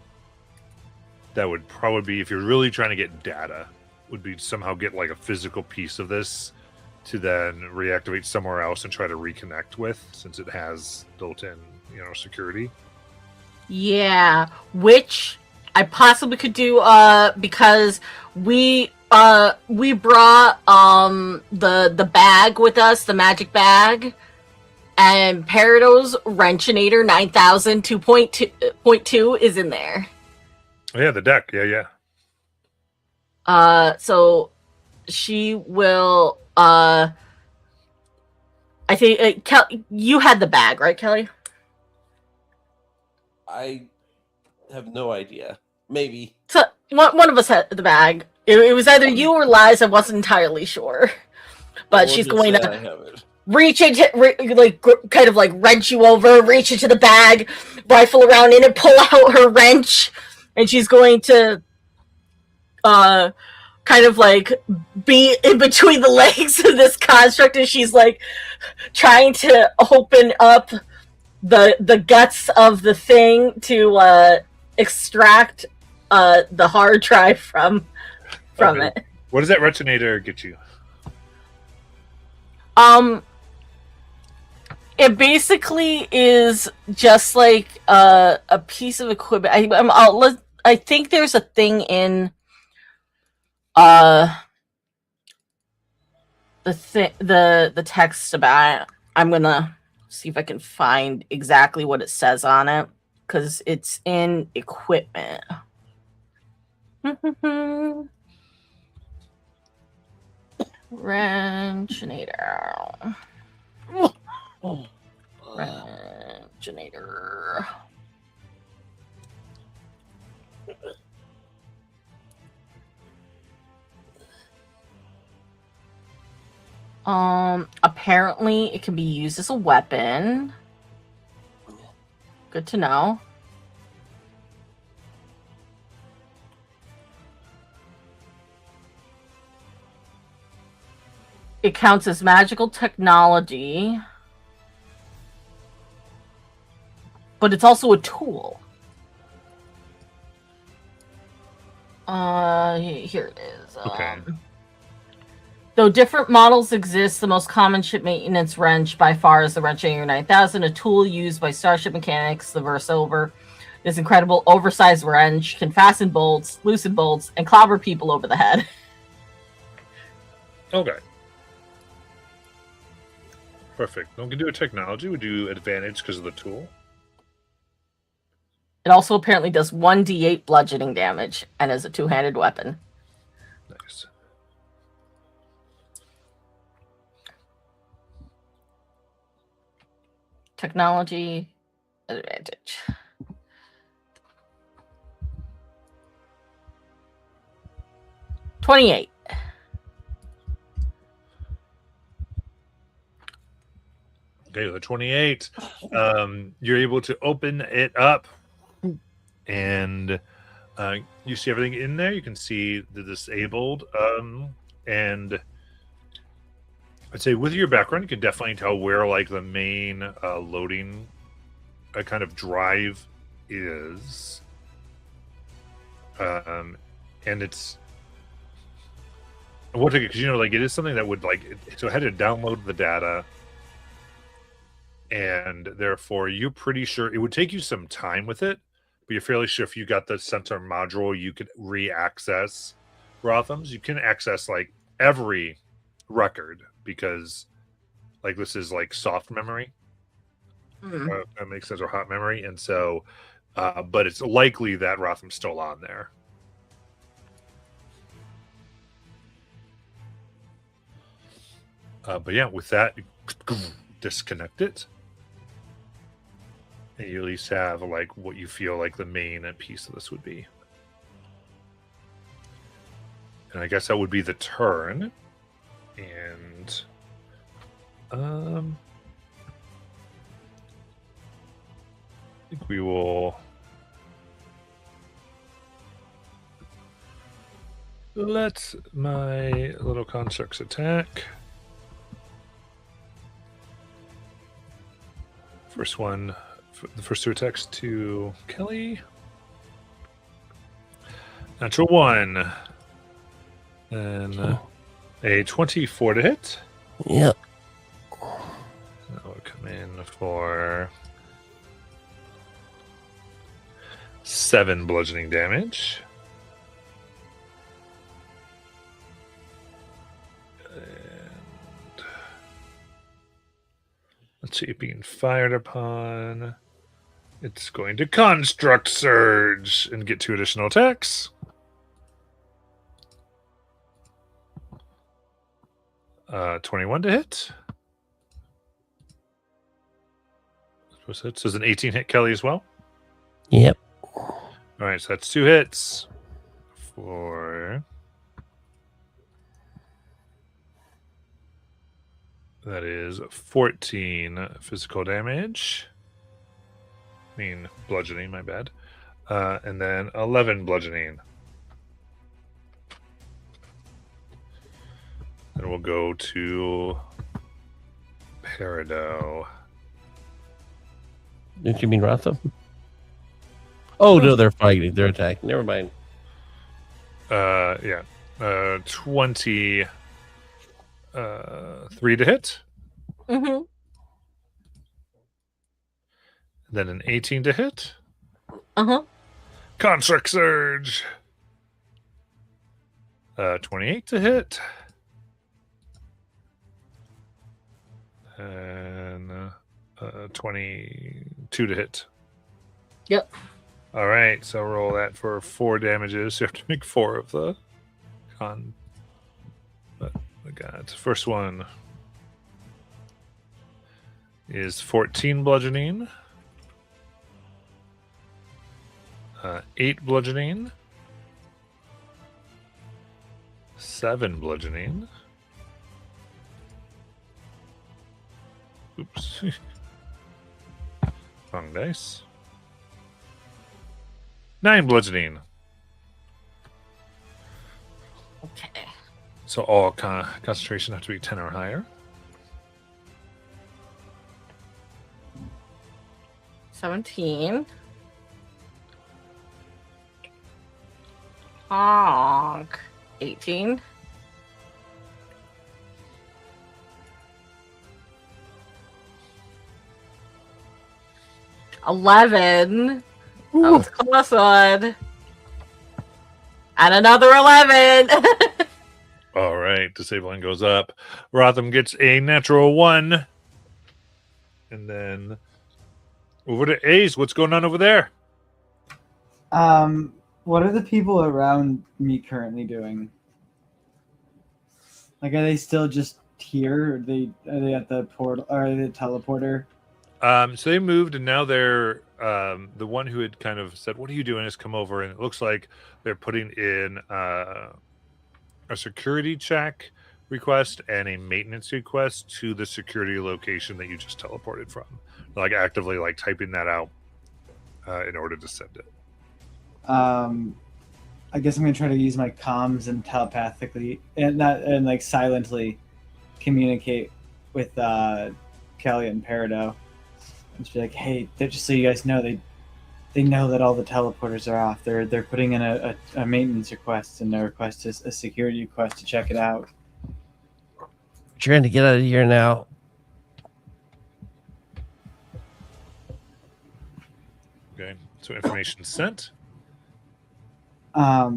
That would probably be, if you're really trying to get data, would be somehow get like a physical piece of this to then reactivate somewhere else and try to reconnect with, since it has built-in, security. Yeah, which I possibly could do because we brought the bag with us, the magic bag, and Parado's Wrenchinator 9000 2.2 is in there. Oh, yeah, the deck. Yeah. So she will I think you had the bag, right, Kelly? I have no idea. Maybe. So one of us had the bag. It was either you or Liz. I wasn't entirely sure, but she's going to reach into, kind of like wrench you over, reach into the bag, rifle around in it, pull out her wrench, and she's going to kind of like be in between the legs of this construct, and she's like trying to open up the guts of the thing to extract the hard drive from it. What does that Wrenchinator get you? It basically is just like a piece of equipment. I think there's a thing in the text about it. I'm gonna see if I can find exactly what it says on it, because it's in equipment. Wrenchinator. Wrenchinator. Apparently it can be used as a weapon. Good to know. It counts as magical technology, but it's also a tool. Here it is. Okay. Though different models exist, the most common ship maintenance wrench by far is the Wrench AU 9000, a tool used by starship mechanics the verse over. This incredible oversized wrench can fasten bolts, loosen bolts, and clobber people over the head. Okay. Perfect. Don't we do a technology? We do advantage because of the tool. It also apparently does 1d8 bludgeoning damage and is a two-handed weapon. Nice. Technology advantage. $28. Okay, with a 28, you're able to open it up, and you see everything in there. You can see the disabled, and I'd say with your background, you can definitely tell where like the main loading kind of drive is, and it's what because like it is something that would like so it had to download the data. And therefore, you're pretty sure it would take you some time with it, but you're fairly sure if you got the sensor module, you could re-access Rotham's. You can access like every record because, like, this is like soft memory. That makes sense, or hot memory, and so, but it's likely that Rotham's still on there. But yeah, with that, disconnect it. And you at least have like what you feel like the main piece of this would be. And I guess that would be the turn. And I think we will let my little constructs attack. First one, the first two attacks to Kelly. Natural 1. And a 24 to hit. Yep. That would come in for 7 bludgeoning damage. And let's see, being fired upon. It's going to construct surge and get 2 additional attacks. Uh, 21 to hit. So it's an 18 hit Kelly as well. Yep. All right, so that's 2 hits for. That is 14 physical damage. I mean, bludgeoning, my bad. And then 11 bludgeoning. And we'll go to Peridot. Didn't you mean Rotham? Oh, no, they're fighting. They're attacking. Never mind. Yeah. 23 to hit. Mm-hmm. Then an 18 to hit. Uh-huh. Construct surge. 28 to hit. And 22 to hit. Yep. All right, so roll that for 4 damages. You have to make 4 of the con. But I got first one is 14 bludgeoning, 8 bludgeoning, 7 bludgeoning. Oops. Wrong dice. 9 bludgeoning. Okay. So all concentration have to be 10 or higher. 17. Honk. 18. $11. That was a close one. And another 11. All right, disabling goes up. Rotham gets a natural 1. And then over to Ace. What's going on over there? What are the people around me currently doing? Like, are they still just here? Or are they at the portal? Or are they the teleporter? So they moved, and now they're the one who had kind of said, "What are you doing?" has come over, and it looks like they're putting in a security check request and a maintenance request to the security location that you just teleported from. Like actively, like typing that out in order to send it. I guess I'm gonna try to use my comms and telepathically and like silently communicate with Kelly and Peridot. And just be like, hey, just so you guys know, they know that all the teleporters are off. They're putting in a maintenance request, and their request is a security request to check it out. Trying to get out of here now. Okay, so information sent. I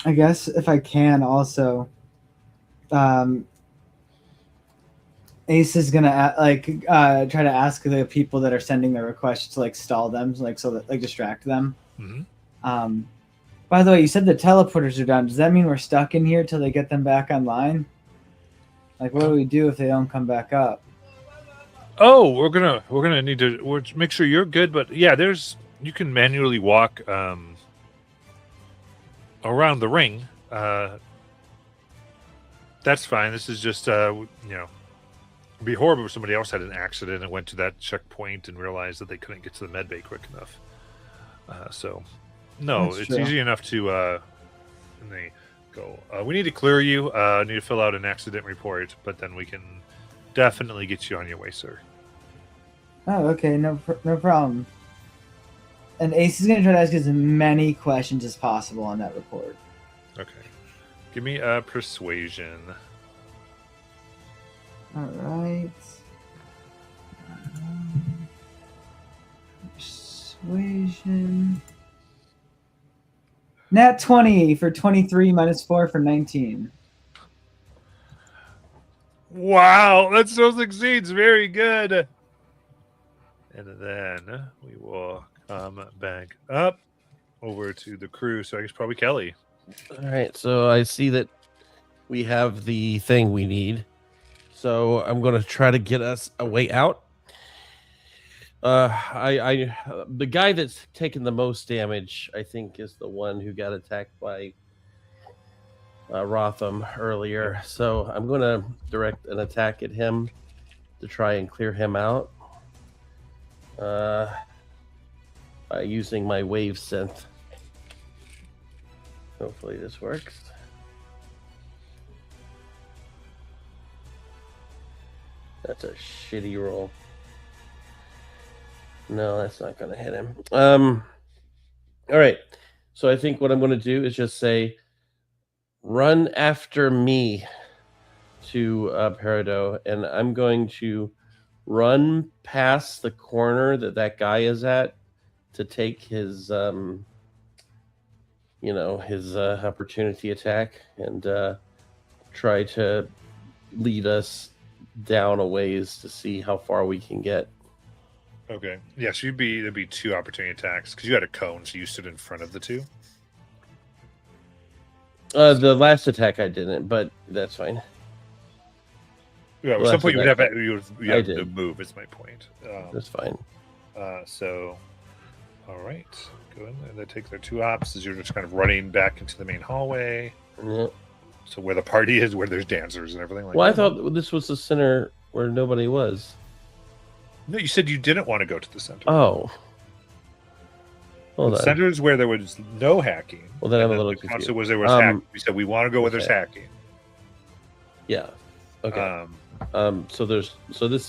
guess if I can also, Ace is gonna try to ask the people that are sending their requests to like stall them, like so that like distract them. Mm-hmm. By the way, you said the teleporters are down. Does that mean we're stuck in here till they get them back online? Like, what do we do if they don't come back up? Oh, we're gonna need to make sure you're good. But yeah, you can manually walk around the ring. That's fine. This is just it'd be horrible if somebody else had an accident and went to that checkpoint and realized that they couldn't get to the med bay quick enough. So no, That's it's true. easy enough to and they go, we need to clear you, need to fill out an accident report, but then we can definitely get you on your way, sir. Oh, okay, no problem. And Ace is gonna try to ask as many questions as possible on that report. Okay, give me a persuasion. All right. Persuasion. Nat 20 for 23 minus 4 for 19. Wow, that still succeeds. Very good. And then we will come back up over to the crew. So I guess probably Kelly. All right, so I see that we have the thing we need. So I'm going to try to get us a way out. The guy that's taken the most damage, I think, is the one who got attacked by Rotham earlier. So I'm going to direct an attack at him to try and clear him out by using my wave synth. Hopefully this works. That's a shitty roll. No, that's not going to hit him. All right. So I think what I'm going to do is just say, run after me to Peridot, and I'm going to run past the corner that guy is at to take his, his opportunity attack and try to lead us down a ways to see how far we can get. Okay. Yeah, so there'd be 2 opportunity attacks because you had a cone, so you stood in front of the 2. The last attack I didn't, but that's fine. Yeah, at Well, some point you that's would what have I to did. move. Is my point. That's fine. So, all right, go in there. They take their 2 ops as you're just kind of running back into the main hallway. Yeah. So where the party is, where there's dancers and everything like Well, I that. thought this was the center where nobody was. No, you said you didn't want to go to the center. Oh. Hold on. Centers where there was no hacking. Well, then I'm and a little the council confused. was there was hacking. We said we want to go where there's okay. hacking. Yeah. Okay. Um, So this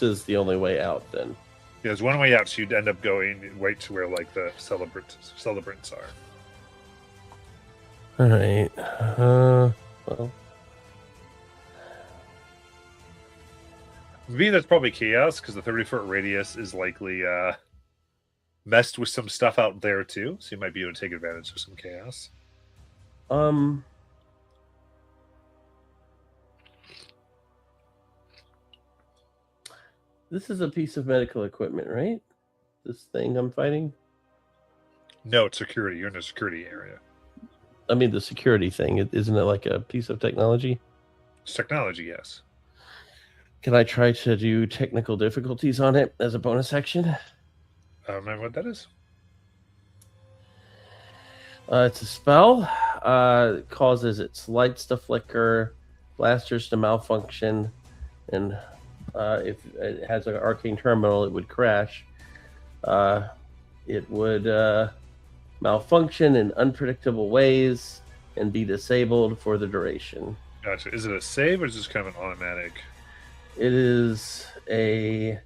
is the only way out then. there's one way out, so you'd end up going right to where like the celebrants are. All right. Well. For me, that's probably chaos because the 30-foot radius is likely messed with some stuff out there too. So you might be able to take advantage of some chaos. This is a piece of medical equipment, right? This thing I'm fighting? No, it's security. You're in a security area. I mean, the security thing. Isn't it like a piece of technology? It's technology, yes. Can I try to do technical difficulties on it as a bonus action? Remember what that is? It's a spell. It causes its lights to flicker, blasters to malfunction, and if it has an arcane terminal, it would crash. It would malfunction in unpredictable ways and be disabled for the duration. Gotcha. Is it a save or is this kind of an automatic? It is a...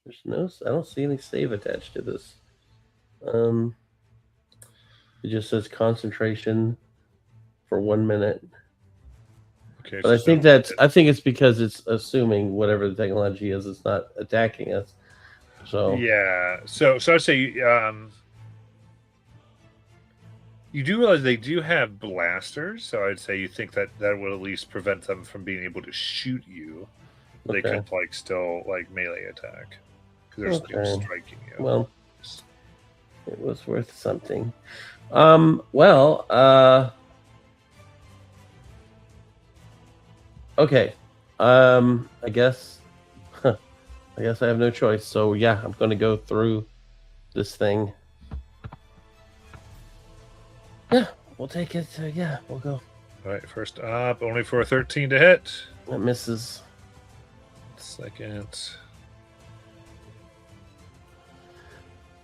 There's no... I don't see any save attached to this. It just says concentration for 1 minute. Okay, But I think it's because it's assuming whatever the technology is, it's not attacking us. So yeah. So I'd say you do realize they do have blasters. So I'd say you think that would at least prevent them from being able to shoot you. They Okay. could like still like melee attack because they're still Okay. striking you. well, it was worth something. Okay. I guess I have no choice. So yeah, I'm gonna go through this thing. Yeah, we'll take it. Yeah, we'll go. All right, first up, only for a 13 to hit. That misses. Second,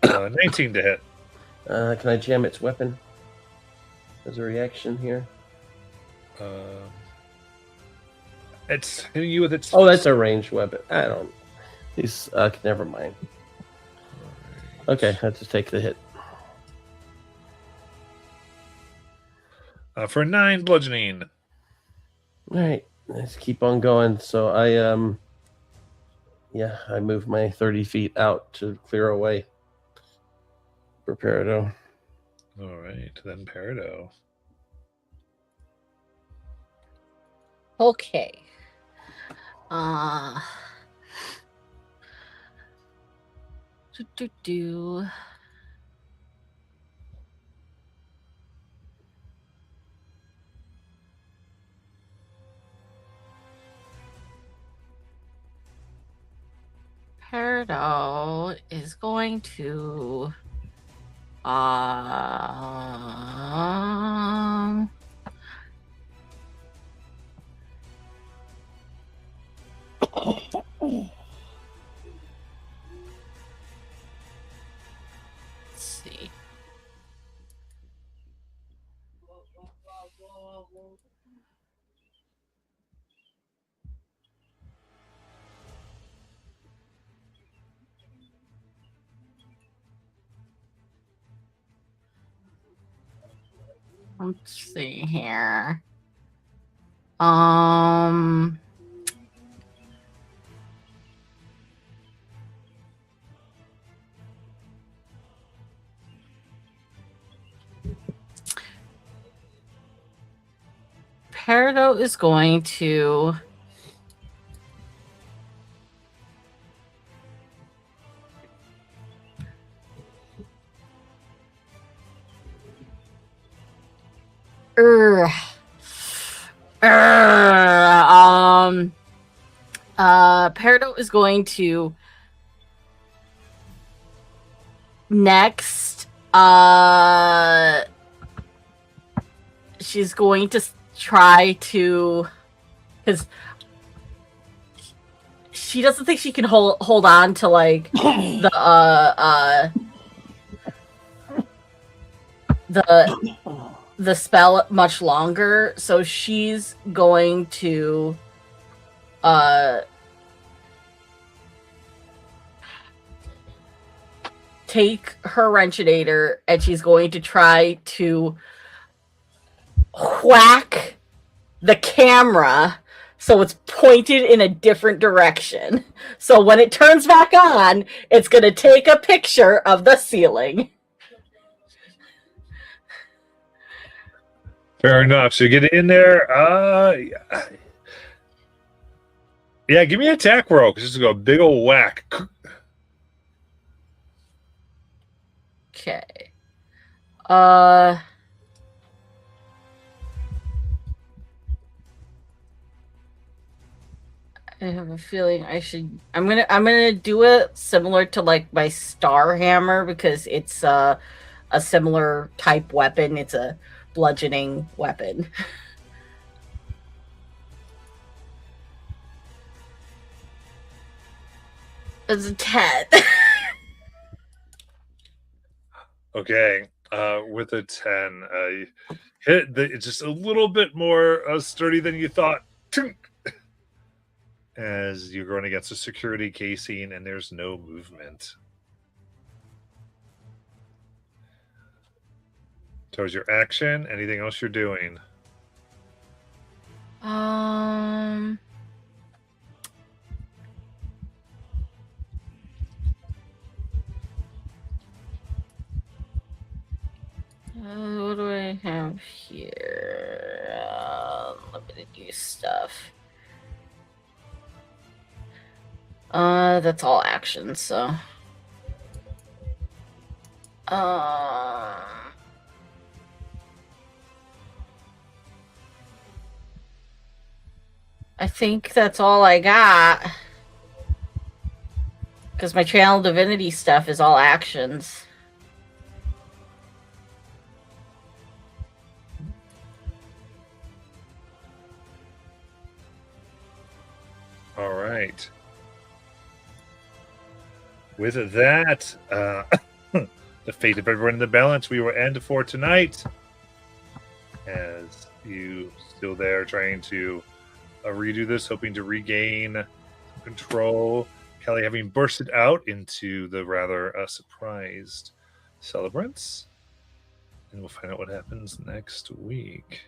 19 to hit. Can I jam its weapon as a reaction here? It's hitting you with its. Oh, that's a ranged weapon. I don't. These. Never mind. Okay, I just take the hit. For 9 bludgeoning. All right, let's keep on going. So I I move my 30 feet out to clear away for Peridot. All right, then Peridot. Okay. Do. Peridot is going to let's see. Let's see here. Peridot is going to Peridot is going to next she's going to try to, because she doesn't think she can hold on to like the spell much longer, so she's going to take her wrenchinator and she's going to try to whack the camera so it's pointed in a different direction. So when it turns back on, it's going to take a picture of the ceiling. Fair enough. So you get in there. Yeah, give me an attack roll. Just go big old whack. Okay. I have a feeling I'm gonna do it similar to like my Star Hammer because it's a similar type weapon. It's a bludgeoning weapon. It's a 10. Okay. With a 10, hit it's just a little bit more sturdy than you thought. As you're going against a security casing and there's no movement. Towards your action, anything else you're doing? What do I have here? Limited use stuff. That's all actions, so. I think that's all I got. Because my Channel Divinity stuff is all actions. All right. With that, the fate of everyone in the balance, we will end for tonight. As you still there trying to redo this, hoping to regain control. Kelly having bursted out into the rather surprised celebrants. And we'll find out what happens next week.